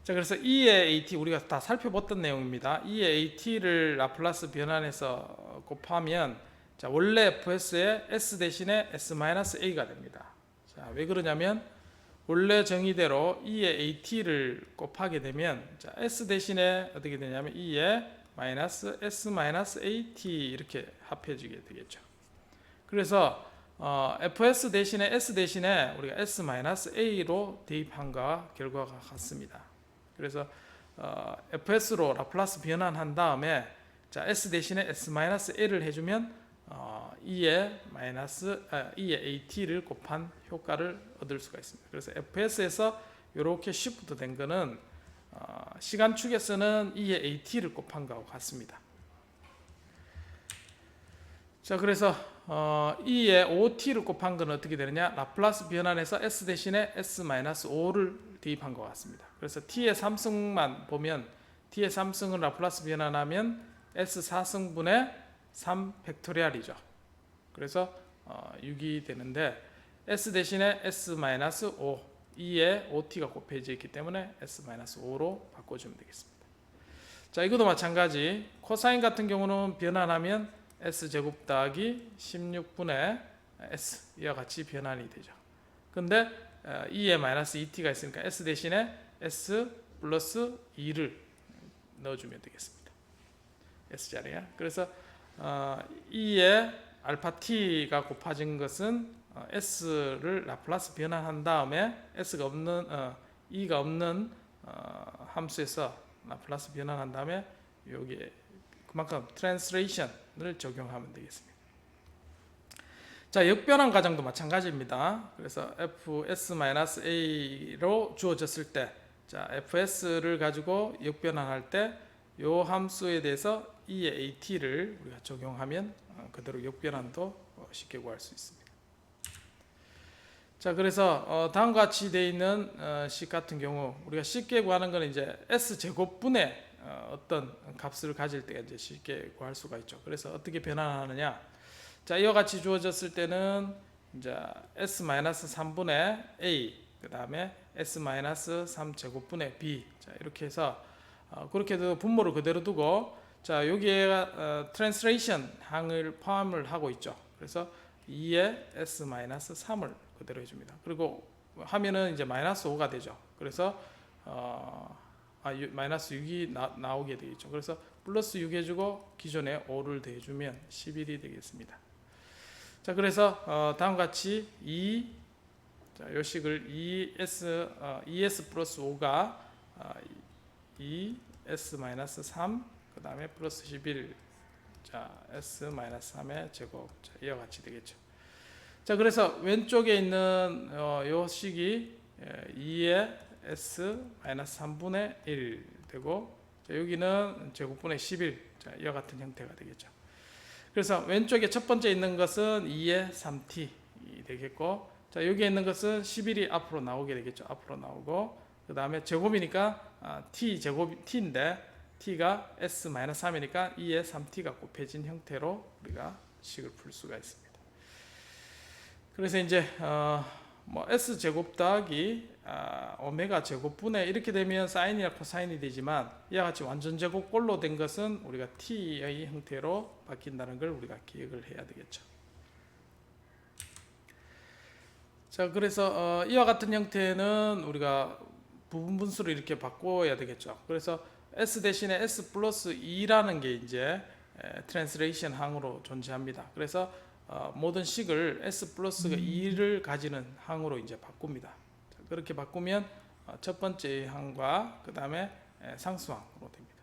자, 그래서 E의 AT 우리가 다 살펴봤던 내용입니다. E의 AT를 라플라스 변환해서 곱하면, 자, 원래 FS의 S 대신에 S-A가 됩니다. 자, 왜 그러냐면 원래 정의대로 E의 AT를 곱하게 되면, 자, S 대신에 어떻게 되냐면 E의 마이너스 S-AT 이렇게 합해지게 되겠죠. 그래서 FS 대신에 S 대신에 우리가 S-A로 대입한 것과 결과가 같습니다. 그래서 FS로 라플라스 변환한 다음에, 자, S 대신에 S-A를 해주면 E의 AT를 곱한 효과를 얻을 수가 있습니다. 그래서 FS에서 이렇게 시프트 된 거는 시간축에서는 E의 AT를 곱한 것과 같습니다. 자, 그래서 E의 OT를 곱한 건 어떻게 되느냐? 라플라스 변환해서 S 대신에 S-5를 대입한 것 같습니다. 그래서 T의 3승만 보면 T의 3승은 라플라스 변환하면 S4승분의 3 팩토리얼이죠. 그래서 6이 되는데 S 대신에 S-5, E의 OT가 곱해져 있기 때문에 S-5로 바꿔주면 되겠습니다. 자, 이것도 마찬가지 코사인 같은 경우는 변환하면 S제곱 더하기 16분의 S 이와 같이 변환이 되죠. 근데 E에 마이너스 2T가 있으니까 S 대신에 S 플러스 2를 넣어주면 되겠습니다. S자리에. 그래서 E에 알파 T가 곱해진 것은 S를 라플라스 변환한 다음에 S가 없는 E가 없는 함수에서 라플라스 변환한 다음에 여기에 그만큼 트랜스레이션을 적용하면 되겠습니다. 자, 역변환 과정도 마찬가지입니다. 그래서 fs-a로 주어졌을 때, 자, fs를 가지고 역변환할 때 이 함수에 대해서 E의 AT를 우리가 적용하면 그대로 역변환도 쉽게 구할 수 있습니다. 자, 그래서 다음과 같이 되어 있는 식 같은 경우 우리가 쉽게 구하는 것은 이제 S 제곱분의 어떤 값을 가질 때 이제 쉽게 구할 수가 있죠. 그래서 어떻게 변환하느냐? 자, 이와 같이 주어졌을 때는 이제 S-3분의 A, 그 다음에 S-3 제곱분의 B, 자, 이렇게 해서 그렇게 해도 분모를 그대로 두고, 자, 여기에 트랜스레이션 항을 포함을 하고 있죠. 그래서 2에 S-3을 그대로 해줍니다. 그리고 하면은 이제 마이너스 5가 되죠. 그래서 마이너스 6이 나오게 되겠죠. 그래서 플러스 6 해주고 기존에 5를 더해주면 11이 되겠습니다. 자, 그래서 다음과 같이 자, 요 식을 2s 플러스 5가 2s-3 그 다음에 플러스 11 자, s-3의 제곱 자, 이와 같이 되겠죠. 자, 그래서 왼쪽에 있는 요 식이 2의 s-3분의 1 되고 자, 여기는 제곱분의 11 자, 이와 같은 형태가 되겠죠. 그래서 왼쪽에 첫 번째 있는 것은 2의 3t 되겠고 자, 여기에 있는 것은 11이 앞으로 나오게 되겠죠. 앞으로 나오고 그 다음에 제곱이니까 t 제곱 t인데 t가 s-3이니까 2의 3t가 곱해진 형태로 우리가 식을 풀 수가 있습니다. 그래서 이제 뭐 s 제곱 더하기 오메가 제곱분의 이렇게 되면 사인이나 코사인이 되지만 이와 같이 완전 제곱꼴로 된 것은 우리가 t의 형태로 바뀐다는 걸 우리가 기억을 해야 되겠죠. 자, 그래서 이와 같은 형태는 우리가 부분 분수를 이렇게 바꿔야 되겠죠. 그래서 s 대신에 s 플러스 2라는 게 이제 트랜스레이션 항으로 존재합니다. 그래서 모든 식을 s 플러스가 2를 가지는 항으로 이제 바꿉니다. 자, 그렇게 바꾸면 첫 번째 항과 그 다음에 상수항으로 됩니다.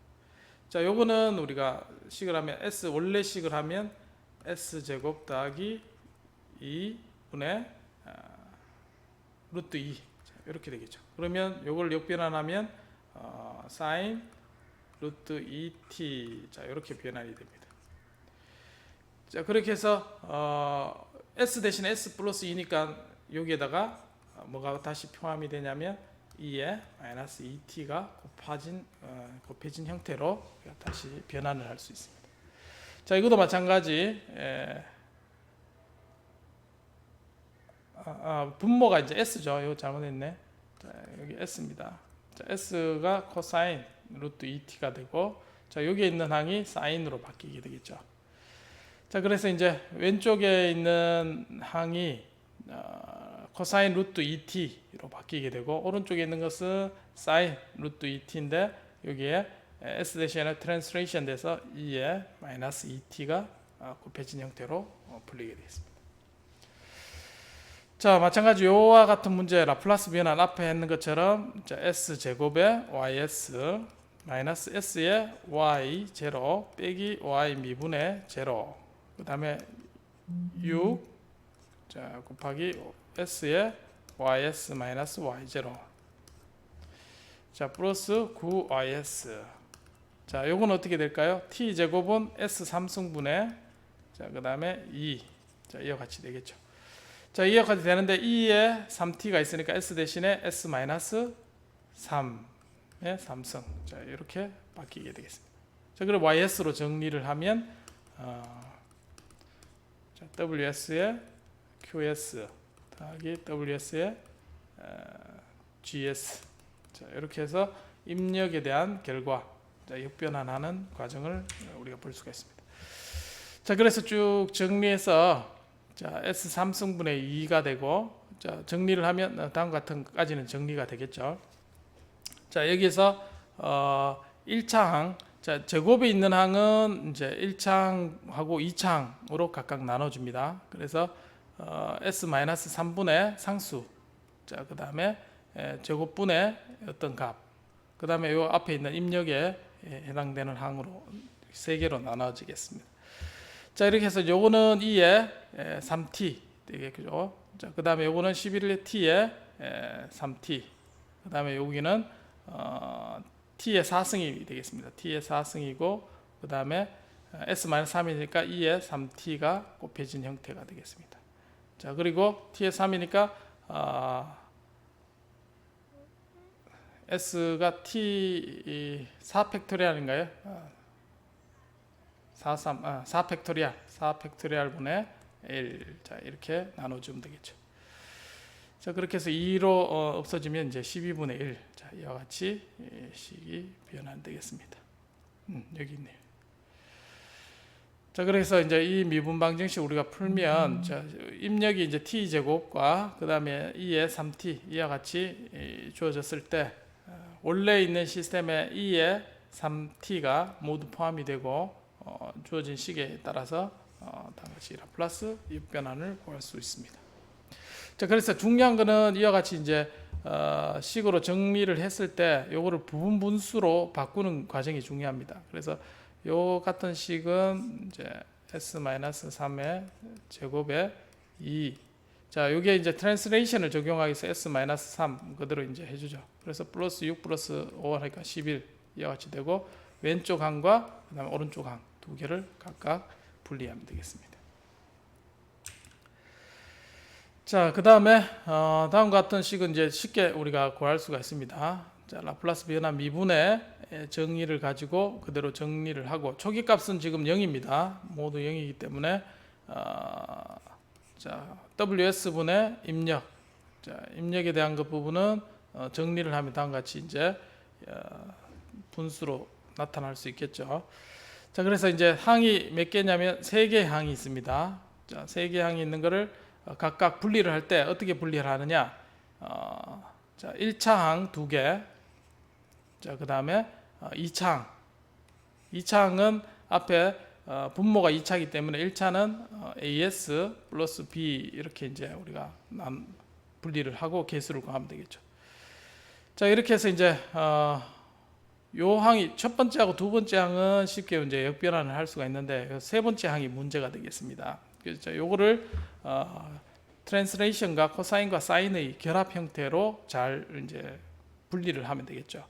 자, 요거는 우리가 식을 하면 s 원래 식을 하면 s 제곱 더하기 2분의 루트 2 이렇게 되겠죠. 그러면 요걸 역변환하면 사인 루트 2t 자 이렇게 변환이 됩니다. 자, 그렇게 해서 s 대신에 s 플러스 2니까 여기에다가 뭐가 다시 포함이 되냐면 2에 마이너스 2t가 곱해진 형태로 다시 변환을 할 수 있습니다. 자, 이것도 마찬가지 분모가 이제 s죠. 이거 잘못했네. 자, 여기 s입니다. 자, s가 코사인 루트 2t가 되고 자, 여기에 있는 항이 사인으로 바뀌게 되겠죠. 자, 그래서 이제 왼쪽에 있는 항이 코사인 루트 2t로 바뀌게 되고 오른쪽에 있는 것은 사인 루트 2t인데 여기에 s 대신에 트랜스레이션 돼서 2에 마이너스 2t가 곱해진 형태로 풀리게 되겠습니다. 자, 마찬가지 요와 같은 문제 라플라스 변환 앞에 했는 것처럼 자, s 제곱에 ys 마이너스 s에 y 제로 빼기 y 미분의 제로 그 다음에 6 자, 곱하기 s에 ys 마이너스 y 제로 자, 플러스 9ys 자, 요건 어떻게 될까요? t 제곱은 s 3승분의 자, 그 다음에 2 자, 이와 같이 되겠죠. 자, 이와 같이 되는데 2에 3t가 있으니까 s 대신에 s 마이너스 3의 3승 자, 이렇게 바뀌게 되겠습니다. 자, 그리고 ys로 정리를 하면 자, ws에 qs 더하기 ws에 gs 자, 이렇게 해서 입력에 대한 결과 자, 역변환하는 과정을 우리가 볼 수가 있습니다. 자, 그래서 쭉 정리해서 자, s 3승분의 2가 되고 자, 정리를 하면 다음과 같은까지는 정리가 되겠죠. 자, 여기서 1차 항 자, 제곱에 있는 항은 이제 1차항하고 2차항으로 각각 나눠줍니다. 그래서 s-3분의 상수 자, 그 다음에 제곱분의 어떤 값 그 다음에 요 앞에 있는 입력에 해당되는 항으로 세 개로 나눠지겠습니다. 자, 이렇게 해서 요거는 2에 3t 되겠죠. 자, 그 다음에 요거는 11t에 3t 그 다음에 여기는 t의 4승이 되겠습니다. t의 4승이고 그 다음에 s-3이니까 2에 3t가 곱해진 형태가 되겠습니다. 자, 그리고 t의 3이니까 s가 t 4팩토리얼인가요? 4 팩토리얼 분의 1 자, 이렇게 나눠주면 되겠죠. 자, 그렇게 해서 2로 없어지면 이제 12분의 1 자, 이와 같이 식이 변환되겠습니다. 여기 있네요. 자, 그래서 이제 이 미분 방정식 우리가 풀면 자, 입력이 이제 t 제곱과 그 다음에 2의 3t 이와 같이 주어졌을 때 원래 있는 시스템에 2의 3t가 모두 포함이 되고 주어진 식에 따라서 다같이 라플라스 역변환을 구할 수 있습니다. 자, 그래서 중요한 거는 이와 같이 이제 식으로 정리를 했을 때 요거를 부분 분수로 바꾸는 과정이 중요합니다. 그래서 요 같은 식은 이제 s-3의 제곱에 2. 자, 요게 이제 트랜스레이션을 적용하기 위해서 s-3 그대로 이제 해주죠. 그래서 플러스 6 플러스 5 하니까 11 이와 같이 되고 왼쪽 항과 그다음에 오른쪽 항 두 개를 각각 분리하면 되겠습니다. 자, 그 다음에 다음과 같은 식은 이제 쉽게 우리가 구할 수가 있습니다. 자, 라플라스 변환 미분의 정의를 가지고 그대로 정리를 하고 초기 값은 지금 0입니다. 모두 0이기 때문에 자, WS분의 입력. 자, 입력에 대한 그 부분은 정리를 하면 다음과 같이 이제 분수로 나타날 수 있겠죠. 자, 그래서 이제 항이 몇 개냐면 3개의 항이 있습니다. 자, 3개의 항이 있는 거를 각각 분리를 할 때 어떻게 분리를 하느냐? 자, 1차 항 2개. 자, 그 다음에 2차 항. 2차 항은 앞에 분모가 2차이기 때문에 1차는 AS 플러스 B 이렇게 이제 우리가 분리를 하고 개수를 구하면 되겠죠. 자, 이렇게 해서 이제 요 항이 첫 번째하고 두 번째 항은 쉽게 이제 역변환을 할 수가 있는데 세 번째 항이 문제가 되겠습니다. 그래서 요거를 트랜스레이션과 코사인과 사인의 결합 형태로 잘 이제 분리를 하면 되겠죠.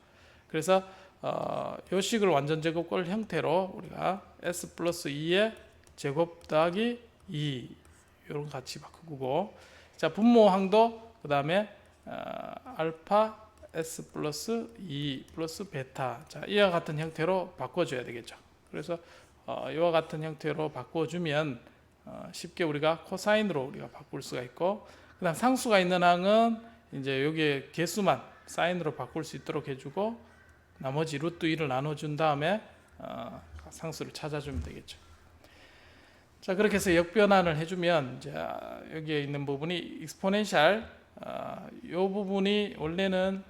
그래서 요 식을 완전 제곱꼴 형태로 우리가 s 플러스 2의 제곱 더하기 2 요런 같이 바꾸고 자, 분모항도 그 다음에 알파 s 플러스 2 플러스 베타 자, 이와 같은 형태로 바꿔줘야 되겠죠. 그래서 이와 같은 형태로 바꿔주면 쉽게 우리가 코사인으로 우리가 바꿀 수가 있고 그다음 상수가 있는 항은 이제 여기에 개수만 사인으로 바꿀 수 있도록 해주고 나머지 루트 2를 나눠준 다음에 상수를 찾아주면 되겠죠. 자, 그렇게 해서 역변환을 해주면 이제 여기에 있는 부분이 익스포넨셜 이 부분이 원래는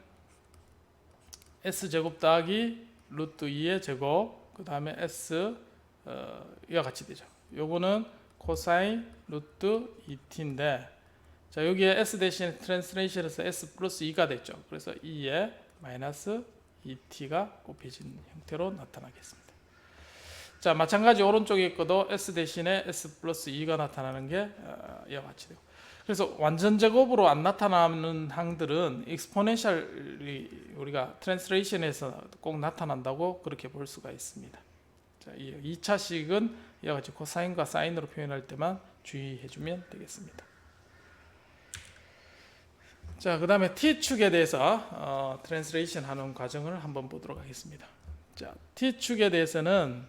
s 제곱 더하기 루트 2의 제곱 그 다음에 s 이와 같이 되죠. 요거는 코사인 루트 2t인데 자, 여기에 s 대신 트랜스레이션에서 s 플러스 2가 됐죠. 그래서 2에 마이너스 2t가 곱해진 형태로 나타나겠습니다. 자, 마찬가지 오른쪽에 거도 s 대신에 s 플러스 2가 나타나는 게 이와 같이 되고 그래서 완전 제곱으로 안 나타나는 항들은 익스포넨셜이 우리가 트랜스레이션에서 꼭 나타난다고 그렇게 볼 수가 있습니다. 자, 이 2차식은 이와 같이 코사인과 사인으로 표현할 때만 주의해 주면 되겠습니다. 자, 그 다음에 t축에 대해서 트랜스레이션 하는 과정을 한번 보도록 하겠습니다. 자, t축에 대해서는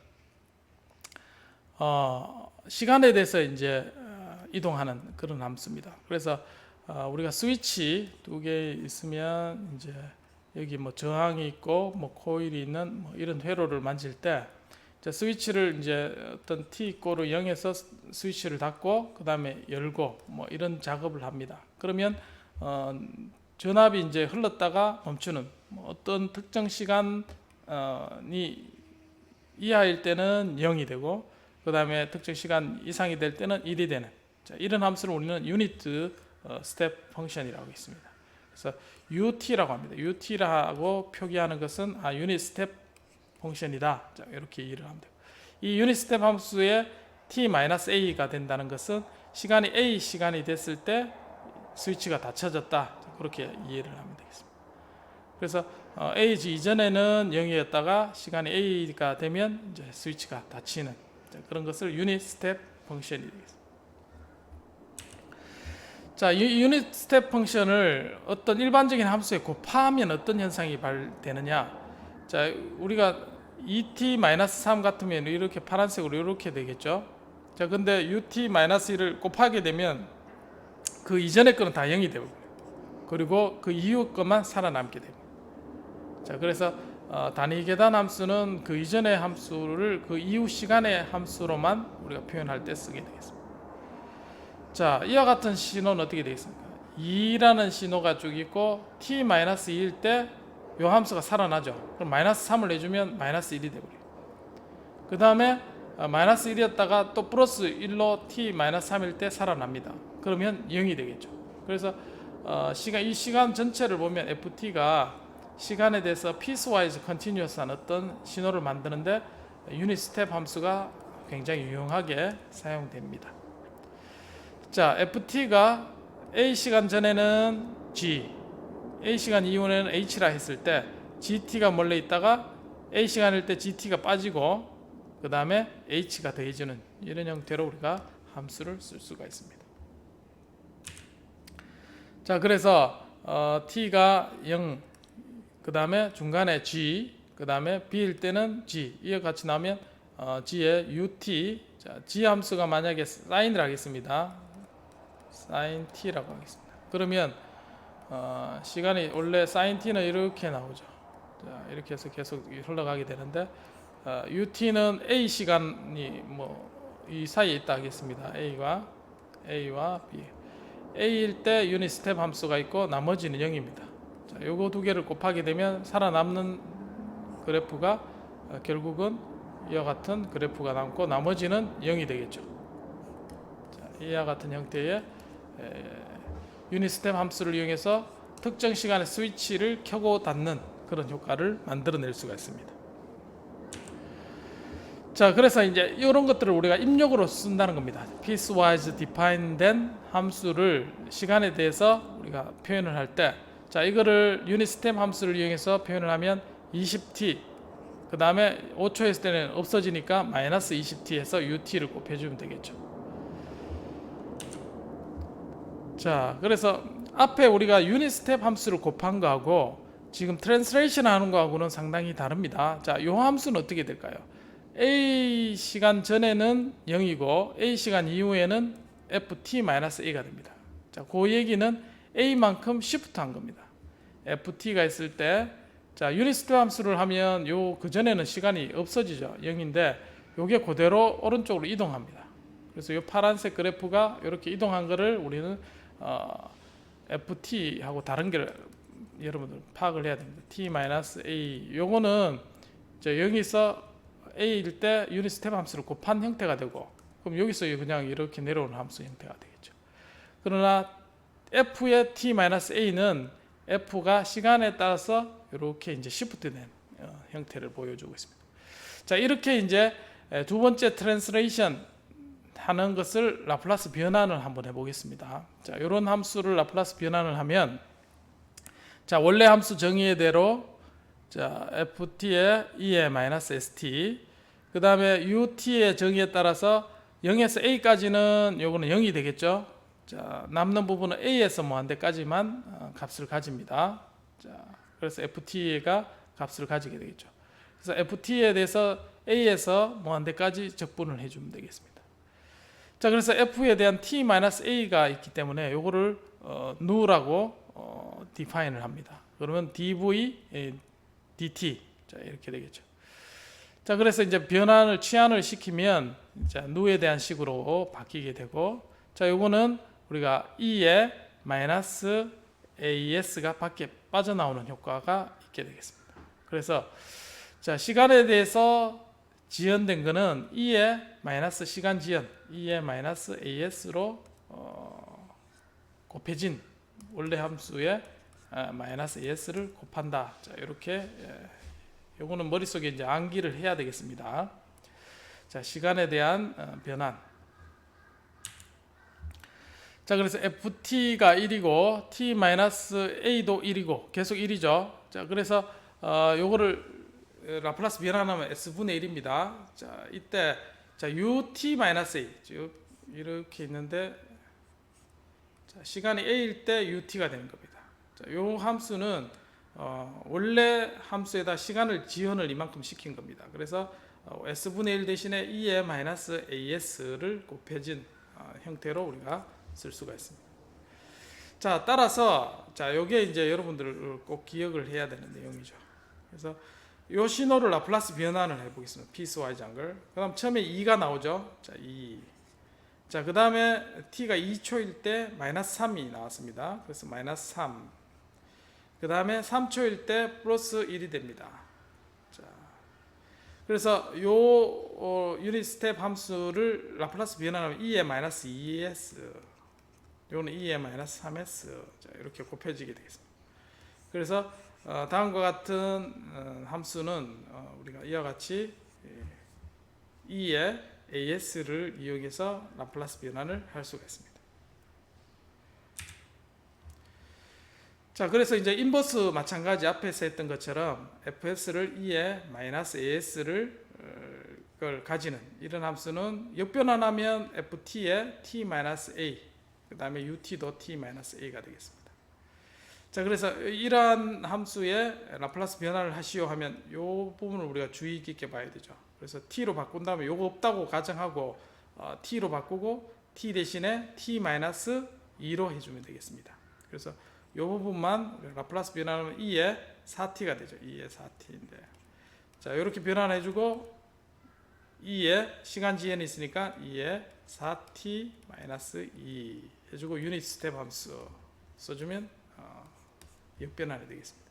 시간에 대해서 이제 이동하는 그런 함수입니다. 그래서 우리가 스위치 2개 있으면 이제 여기 뭐 저항이 있고 뭐 코일이 있는 뭐 이런 회로를 만질 때 자, 스위치를 이제 어떤 t 이꼬르 0에서 스위치를 닫고 그 다음에 열고 뭐 이런 작업을 합니다. 그러면 전압이 이제 흘렀다가 멈추는 뭐 어떤 특정 시간이 이하일 때는 0이 되고 그 다음에 특정 시간 이상이 될 때는 1이 되는 자, 이런 함수를 우리는 유닛 스텝 펑션이라고 있습니다. 그래서 UT라고 합니다. UT라고 표기하는 것은 유닛 스텝 펑션이다. 자, 이렇게 이해를 하면 되고 이 유닛 스텝 함수에 t-a가 된다는 것은 시간이 a 시간이 됐을 때 스위치가 닫혀졌다. 그렇게 이해를 하면 되겠습니다. 그래서 a 이전에는 0이었다가 시간이 a가 되면 이제 스위치가 닫히는 자, 그런 것을 유닛 스텝 펑션이 되겠습니다. 자, 이 유닛 스텝 펑션을 어떤 일반적인 함수에 곱하면 어떤 현상이 발되느냐? 자, 우리가 ET-3 같으면 이렇게 파란색으로 이렇게 되겠죠. 자, 근데 UT-1을 곱하게 되면 그 이전의 거는 다 0이 되고 그리고 그 이후 것만 살아남게 됩니다. 자, 그래서 단위 계산 함수는 그 이전의 함수를 그 이후 시간의 함수로만 우리가 표현할 때 쓰게 되겠습니다. 자, 이와 같은 신호는 어떻게 되겠습니까? 2라는 신호가 쭉 있고 t-2일 때 이 함수가 살아나죠. 그럼 마이너스 3을 내주면 마이너스 1이 되버려요. 그 다음에 마이너스 1이었다가 또 플러스 1로 t-3일 때 살아납니다. 그러면 0이 되겠죠. 그래서 이 시간 전체를 보면 ft가 시간에 대해서 piecewise continuous한 어떤 신호를 만드는데 유닛 스텝 함수가 굉장히 유용하게 사용됩니다. 자, ft가 a 시간 전에는 g, a 시간 이후에는 h라 했을 때 gt가 몰래 있다가 a 시간일 때 gt가 빠지고 그 다음에 h가 더해지는 이런 형태로 우리가 함수를 쓸 수가 있습니다. 자, 그래서 t가 0, 그 다음에 중간에 g, 그 다음에 b일 때는 g, 이와 같이 나오면 g의 ut, 자, g 함수가 만약에 sine을 하겠습니다. sin t라고 하겠습니다. 그러면 시간이 원래 sin t는 이렇게 나오죠. 자, 이렇게 해서 계속 흘러가게 되는데 ut는 a 시간이 이 사이에 있다 하겠습니다. a와 b. a일 때 유닛 스텝 함수가 있고 나머지는 0입니다. 자, 요거 두 개를 곱하게 되면 살아남는 그래프가 결국은 이와 같은 그래프가 남고 나머지는 0이 되겠죠. 자, 이와 같은 형태의 유닛 스텝 함수를 이용해서 특정 시간에 스위치를 켜고 닫는 그런 효과를 만들어낼 수가 있습니다. 자, 그래서 이제 이런 것들을 우리가 입력으로 쓴다는 겁니다. piecewise defined 된 함수를 시간에 대해서 우리가 표현을 할 때, 자, 이거를 유닛 스텝 함수를 이용해서 표현을 하면 20t, 그 다음에 5초 했을 때는 없어지니까 마이너스 20t 해서 ut를 곱해주면 되겠죠. 자, 그래서 앞에 우리가 유닛 스텝 함수를 곱한 거하고 지금 트랜스레이션 하는 거하고는 상당히 다릅니다. 자, 이 함수는 어떻게 될까요? a 시간 전에는 0이고 a 시간 이후에는 ft-a가 됩니다. 자, 그 얘기는 a만큼 시프트 한 겁니다. ft가 있을 때, 자, 유닛 스텝 함수를 하면 그 전에는 시간이 없어지죠. 0인데 요게 그대로 오른쪽으로 이동합니다. 그래서 이 파란색 그래프가 이렇게 이동한 거를 우리는 ft하고 다른 게 여러분들 파악을 해야 됩니다. t-a 요거는 0에서 a일 때 유닛 스텝 함수를 곱한 형태가 되고, 그럼 여기서 그냥 이렇게 내려오는 함수 형태가 되겠죠. 그러나 f의 t-a는 f가 시간에 따라서 이렇게 이제 시프트된 형태를 보여주고 있습니다. 자, 이렇게 이제 두 번째 트랜스레이션 하는 것을 라플라스 변환을 한번 해보겠습니다. 자, 이런 함수를 라플라스 변환을 하면, 자, 원래 함수 정의대로, 자, ft의 e의 마이너스 st, 그 다음에 ut의 정의에 따라서 0에서 a까지는 요거는 0이 되겠죠. 자, 남는 부분은 a에서 무한대까지만 값을 가집니다. 자, 그래서 ft가 값을 가지게 되겠죠. 그래서 ft에 대해서 a에서 무한대까지 적분을 해주면 되겠습니다. 자, 그래서 f에 대한 t-a가 있기 때문에 요거를 nu라고 define을 합니다. 그러면 dv dt, 자, 이렇게 되겠죠. 자, 그래서 이제 변환을 치환을 시키면 자, nu에 대한 식으로 바뀌게 되고, 자, 요거는 우리가 e의 마이너스 as가 밖에 빠져나오는 효과가 있게 되겠습니다. 그래서 자, 시간에 대해서 지연된 거는 e의 마이너스 시간 지연, e의 마이너스 as로 곱해진 원래 함수의 마이너스 as를 곱한다. 자, 이렇게 요거는 머릿속에 이제 암기를 해야 되겠습니다. 자, 시간에 대한 변환. 자, 그래서 ft가 1이고 t-a도 1이고 계속 1이죠. 자, 그래서 요거를 라플라스 변환하면 s분의 1입니다. 자, 이때 자, ut-a 쭉 이렇게 있는데, 자, 시간이 a일 때 ut가 되는 겁니다. 자, 요 함수는 원래 함수에다 시간을 지연을 이만큼 시킨 겁니다. 그래서 s분의 1 대신에 e의 마이너스 as를 곱해진 형태로 우리가 쓸 수가 있습니다. 자, 따라서 자, 요게 이제 여러분들 꼭 기억을 해야 되는 내용이죠. 그래서 요 신호를 라플라스 변환을 해보겠습니다. 피스와이즈 한글. 그다음 처음에 2가 나오죠. 자, 2. 자, 그 다음에 t가 2초일 때 마이너스 3이 나왔습니다. 그래서 마이너스 3. 그 다음에 3초일 때 플러스 1이 됩니다. 자, 그래서 요 유닛 스텝 함수를 라플라스 변환하면 2의 마이너스 2s, 요는 2의 마이너스 3s, 자, 이렇게 곱해지게 되겠습니다. 그래서 다음과 같은 함수는 우리가 이와 같이 2의 as를 이용해서 라플라스 변환을 할 수가 있습니다. 자, 그래서 이제 인버스 마찬가지 앞에서 했던 것처럼 fs를 2의 마이너스 as를 걸 가지는 이런 함수는 역변환하면 ft의 t-a, 그 다음에 ut도 t-a가 되겠습니다. 자, 그래서 이러한 함수의 라플라스 변환을 하시오 하면 이 부분을 우리가 주의 깊게 봐야 되죠. 그래서 t로 바꾼 다음에 요거 없다고 가정하고 t로 바꾸고 t 대신에 t-2로 해주면 되겠습니다. 그래서 이 부분만 라플라스 변환하면 2의 4t가 되죠. 2의 4t인데, 자, 이렇게 변환해주고 2의 시간 지연이 있으니까 2의 4t-2 해주고 유닛 스텝 함수 써주면 역변환이 되겠습니다.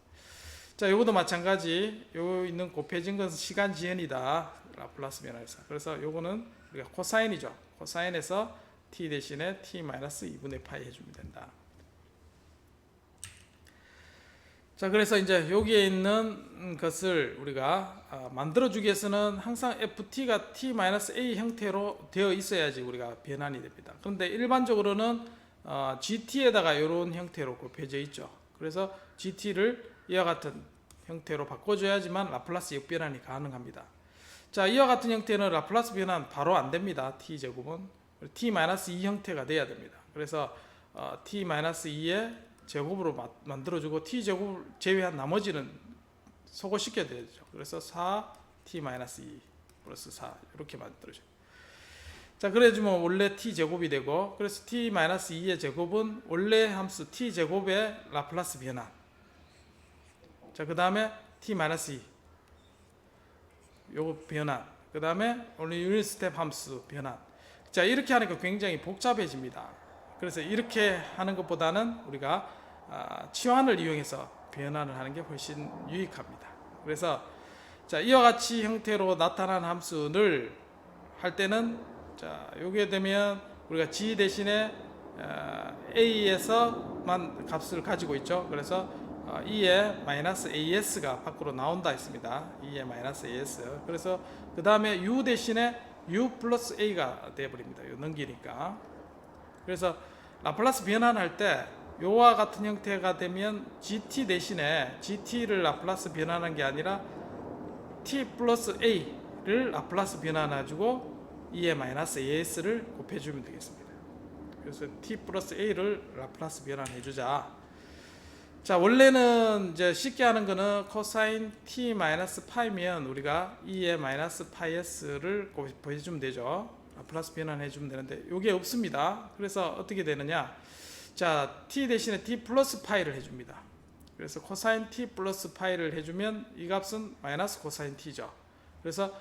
자, 요것도 마찬가지. 요 있는 곱해진 것은 시간 지연이다. 라플라스 변환에서. 그래서 요거는 우리가 코사인이죠. 코사인에서 t 대신에 t-2분의 파이 해주면 된다. 자, 그래서 이제 여기에 있는 것을 우리가 만들어주기 위해서는 항상 ft가 t-a 형태로 되어 있어야지 우리가 변환이 됩니다. 그런데 일반적으로는 gt에다가 이런 형태로 곱해져 있죠. 그래서 gt를 이와 같은 형태로 바꿔줘야지만 라플라스 역변환이 가능합니다. 자, 이와 같은 형태는 라플라스 변환 바로 안 됩니다. t제곱은 t-2 형태가 돼야 됩니다. 그래서 t-2의 제곱으로 만들어주고 t제곱을 제외한 나머지는 소거시켜야 되죠. 그래서 4t-2 플러스 4 이렇게 만들어줘요. 자, 그래주면 원래 t제곱이 되고, 그래서 t-2의 제곱은 원래 함수 t제곱의 라플라스 변환. 자, 그 다음에 t-2 요거 변환, 그 다음에 오늘 유닛 스텝 함수 변환. 자, 이렇게 하니까 굉장히 복잡해집니다. 그래서 이렇게 하는 것보다는 우리가 치환을 이용해서 변환을 하는 게 훨씬 유익합니다. 그래서 자, 이와 같이 형태로 나타난 함수를 할 때는, 자, 요게 되면 우리가 g 대신에 a에서만 값을 가지고 있죠. 그래서 2의 마이너스 as가 밖으로 나온다 했습니다. 2의 마이너스 as. 그래서 그 다음에 u 대신에 u 플러스 a가 되어버립니다. 넘기니까. 그래서 라플라스 변환할 때 요와 같은 형태가 되면 gt 대신에 gt를 라플라스 변환한 게 아니라 t 플러스 a를 라플라스 변환해주고 2의 마이너스 as를 곱해주면 되겠습니다. 그래서 t 플러스 a를 라플라스 변환해주자. 자, 원래는 이제 쉽게 하는 거는 코사인 t 마이너스 파이면 우리가 2의 마이너스 파이 s를 곱해주면 되죠. 라플라스 변환해주면 되는데 이게 없습니다. 그래서 어떻게 되느냐? 자, t 대신에 t 플러스 파이를 해줍니다. 그래서 코사인 t 플러스 파이를 해주면 이 값은 마이너스 코사인 t죠. 그래서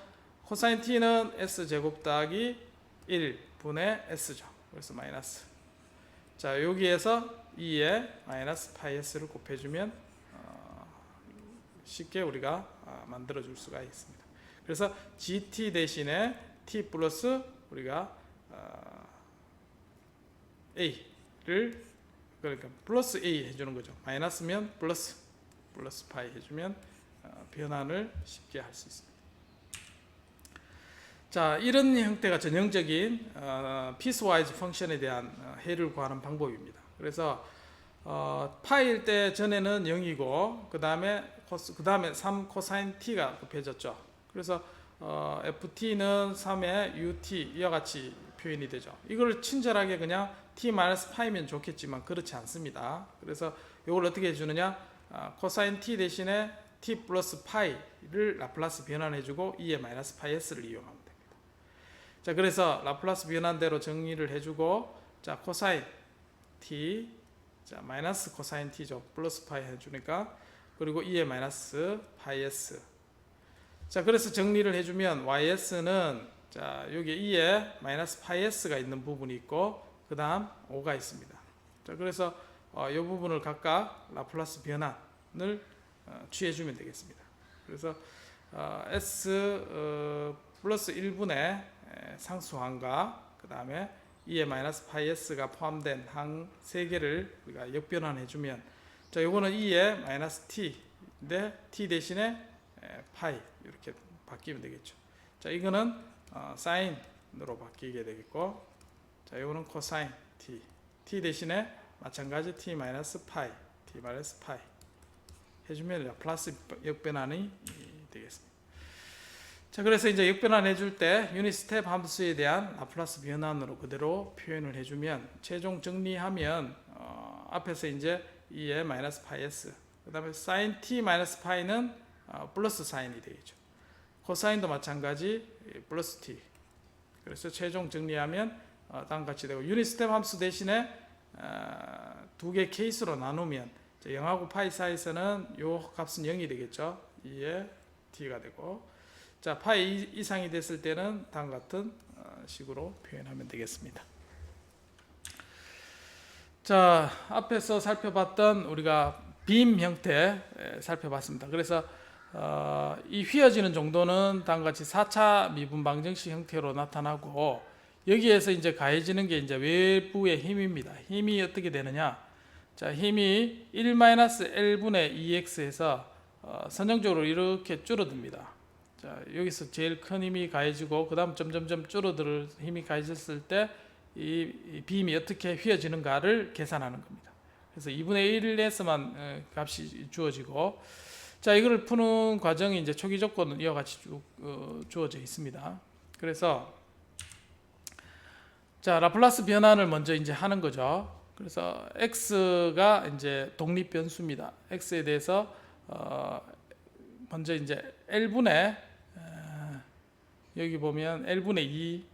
코사인 t는 s제곱 더하기 1분의 s죠. 그래서 마이너스. 자, 여기에서 2의 마이너스 파이 s를 곱해주면 쉽게 우리가 만들어 줄 수가 있습니다. 그래서 gt 대신에 t 플러스 우리가 a를, 그러니까 플러스 a 해주는 거죠. 마이너스면 플러스 파이 해주면 변환을 쉽게 할 수 있습니다. 자, 이런 형태가 전형적인 피스와이즈 펑션에 대한 해를 구하는 방법입니다. 그래서 파일 때 전에는 0이고 그 다음에 3 코사인 t가 곱해졌죠. 그래서 ft는 3의 ut 이와 같이 표현이 되죠. 이걸 친절하게 그냥 t-파이면 좋겠지만 그렇지 않습니다. 그래서 이걸 어떻게 해주느냐? 코사인 t 대신에 t 플러스 파이를 라플라스 변환해주고 2의 마이너스 파이 s를 이용하면 됩니다. 자, 그래서 라플라스 변환대로 정리를 해주고, 자, 코사인 t, 자, 마이너스 코사인 t죠. 플러스 파이 해주니까, 그리고 2의 마이너스 파이 s, 자, 그래서 정리를 해주면 ys는 자, 여기 2에 마이너스 파이 s가 있는 부분이 있고 그 다음 5가 있습니다. 자, 그래서 이 부분을 각각 라플라스 변환을 취해주면 되겠습니다. 그래서 s 플러스 1분의 상수항과 그 다음에 2의 마이너스 파이 s가 포함된 항 3개를 우리가 역변환해주면 자, 요거는 2의 마이너스 t인데 t 대신에 파이 이렇게 바뀌면 되겠죠. 자, 이거는 사인으로 바뀌게 되겠고, 자, 이거는 코사인 t 대신에 마찬가지 t 마이너스 파이 해주면 라플라스 역변환이 되겠습니다. 자, 그래서 이제 역변환 해줄 때 유닛 스텝 함수에 대한 라플라스 변환으로 그대로 표현을 해주면 최종 정리하면 앞에서 이제 2의 마이너스 파이 s 그 다음에 사인 t 마이너스 파이는 플러스 사인이 되겠죠. 코사인도 마찬가지 플러스 t. 그래서 최종 정리하면 다음과 같이 되고 유닛 스텝 함수 대신에 두 개 케이스로 나누면 0하고 파이 사이에서는 요 값은 0이 되겠죠. 2의 t가 되고 자, 파이 이상이 됐을 때는 다음과 같은 식으로 표현하면 되겠습니다. 자, 앞에서 살펴봤던 우리가 빔 형태 살펴봤습니다. 그래서 이 휘어지는 정도는 다음과 같이 4차 미분 방정식 형태로 나타나고 여기에서 이제 가해지는 게 이제 외부의 힘입니다. 힘이 어떻게 되느냐? 자, 힘이 1-L분의 2x에서 선형적으로 이렇게 줄어듭니다. 자, 여기서 제일 큰 힘이 가해지고 그 다음 점점점 줄어들 힘이 가해졌을 때 이 빔이 어떻게 휘어지는가를 계산하는 겁니다. 그래서 2분의 1에서만 값이 주어지고 자, 이거를 푸는 과정이 이제 초기 조건은 이와 같이 쭉 주어져 있습니다. 그래서 자, 라플라스 변환을 먼저 이제 하는 거죠. 그래서 x가 이제 독립 변수입니다. x에 대해서 먼저 이제 L분의 여기 보면 L분의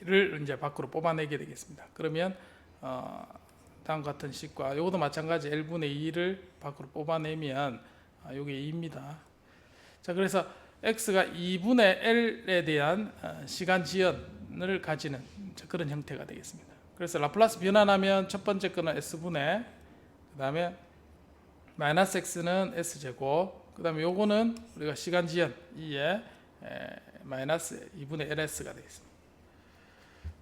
2를 이제 밖으로 뽑아내게 되겠습니다. 그러면 다음과 같은 식과 이것도 마찬가지 L분의 2를 밖으로 뽑아내면 이게 2입니다. 자, 그래서 x가 2분의 L에 대한 시간 지연을 가지는 그런 형태가 되겠습니다. 그래서 라플라스 변환하면 첫 번째 거는 s분의 그 다음에 마이너스 x는 s제곱 그 다음에 요거는 우리가 시간 지연 2에 마이너스 2분의 LS가 되겠습니다.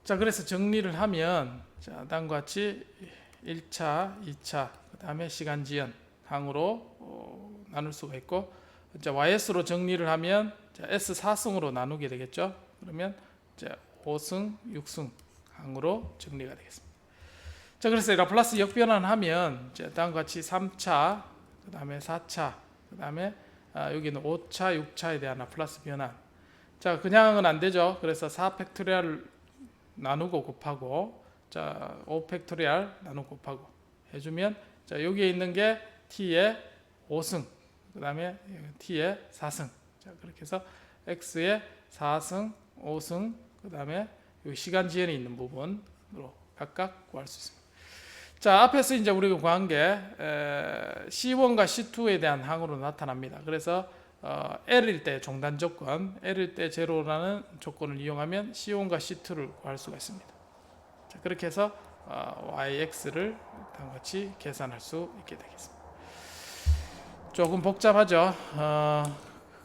자, 그래서 정리를 하면 자, 다음과 같이 1차, 2차 그 다음에 시간 지연 항으로 나눌 수가 있고 자, YS로 정리를 하면 자, S4승으로 나누게 되겠죠. 그러면 자, 5승, 6승 항으로 정리가 되겠습니다. 자, 그래서 라플라스 역변환하면 자, 다음과 같이 3차, 그 다음에 4차, 그 다음에 여기는 5차, 6차에 대한 라플라스 변환. 자, 그냥은 안 되죠. 그래서 4 팩토리얼 나누고 곱하고 자, 5 팩토리얼 나누고 곱하고 해주면 자, 여기에 있는 게 t의 5승, 그 다음에 t의 4승. 자, 그렇게 해서 x의 4승, 5승, 그 다음에 여기 시간 지연이 있는 부분으로 각각 구할 수 있습니다. 자, 앞에서 이제 우리가 구한 게 C1과 C2에 대한 항으로 나타납니다. 그래서 L일 때 종단 조건, L일 때 제로라는 조건을 이용하면 C1과 C2를 구할 수가 있습니다. 자, 그렇게 해서 YX를 다음과 같이 계산할 수 있게 되겠습니다. 조금 복잡하죠.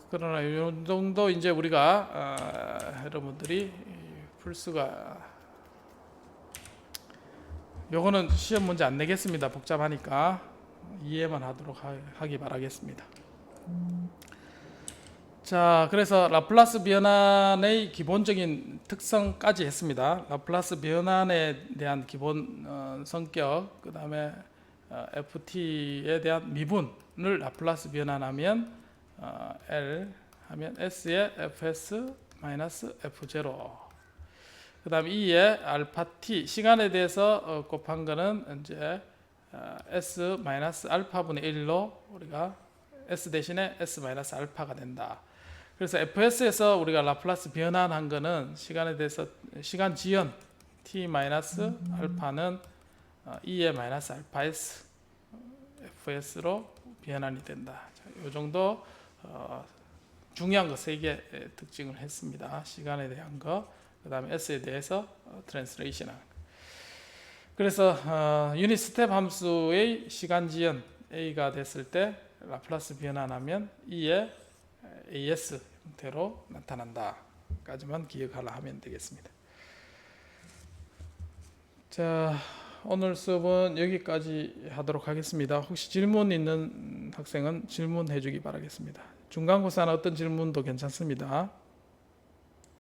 그러나 이 정도 이제 우리가 여러분들이 풀 수가 요거는 시험 문제 안 내겠습니다. 복잡하니까 이해만 하도록 하기 바라겠습니다. 자, 그래서 라플라스 변환의 기본적인 특성까지 했습니다. 라플라스 변환에 대한 기본 성격, 그 다음에 FT에 대한 미분을 라플라스 변환하면 L 하면 S의 FS 마이너스 F0. 그 다음 2의 알파 t 시간에 대해서 곱한 거는 이제 s 마이너스 알파분의 1로 우리가 s 대신에 s 마이너스 알파가 된다. 그래서 fs에서 우리가 라플라스 변환한 거는 시간에 대해서 시간 지연 t 마이너스 알파는 2의 마이너스 알파 s fs로 변환이 된다. 자, 이 정도 중요한 거 세 개 특징을 했습니다. 시간에 대한 거, 그다음에 S에 대해서 트랜스레이션 하는 거. 그래서 유닛 스텝 함수의 시간 지연 A가 됐을 때 라플라스 변환하면 E의 AS 형태로 나타난다 까지만 기억하려 하면 되겠습니다. 자, 오늘 수업은 여기까지 하도록 하겠습니다. 혹시 질문 있는 학생은 질문해 주기 바라겠습니다. 중간고사나 어떤 질문도 괜찮습니다.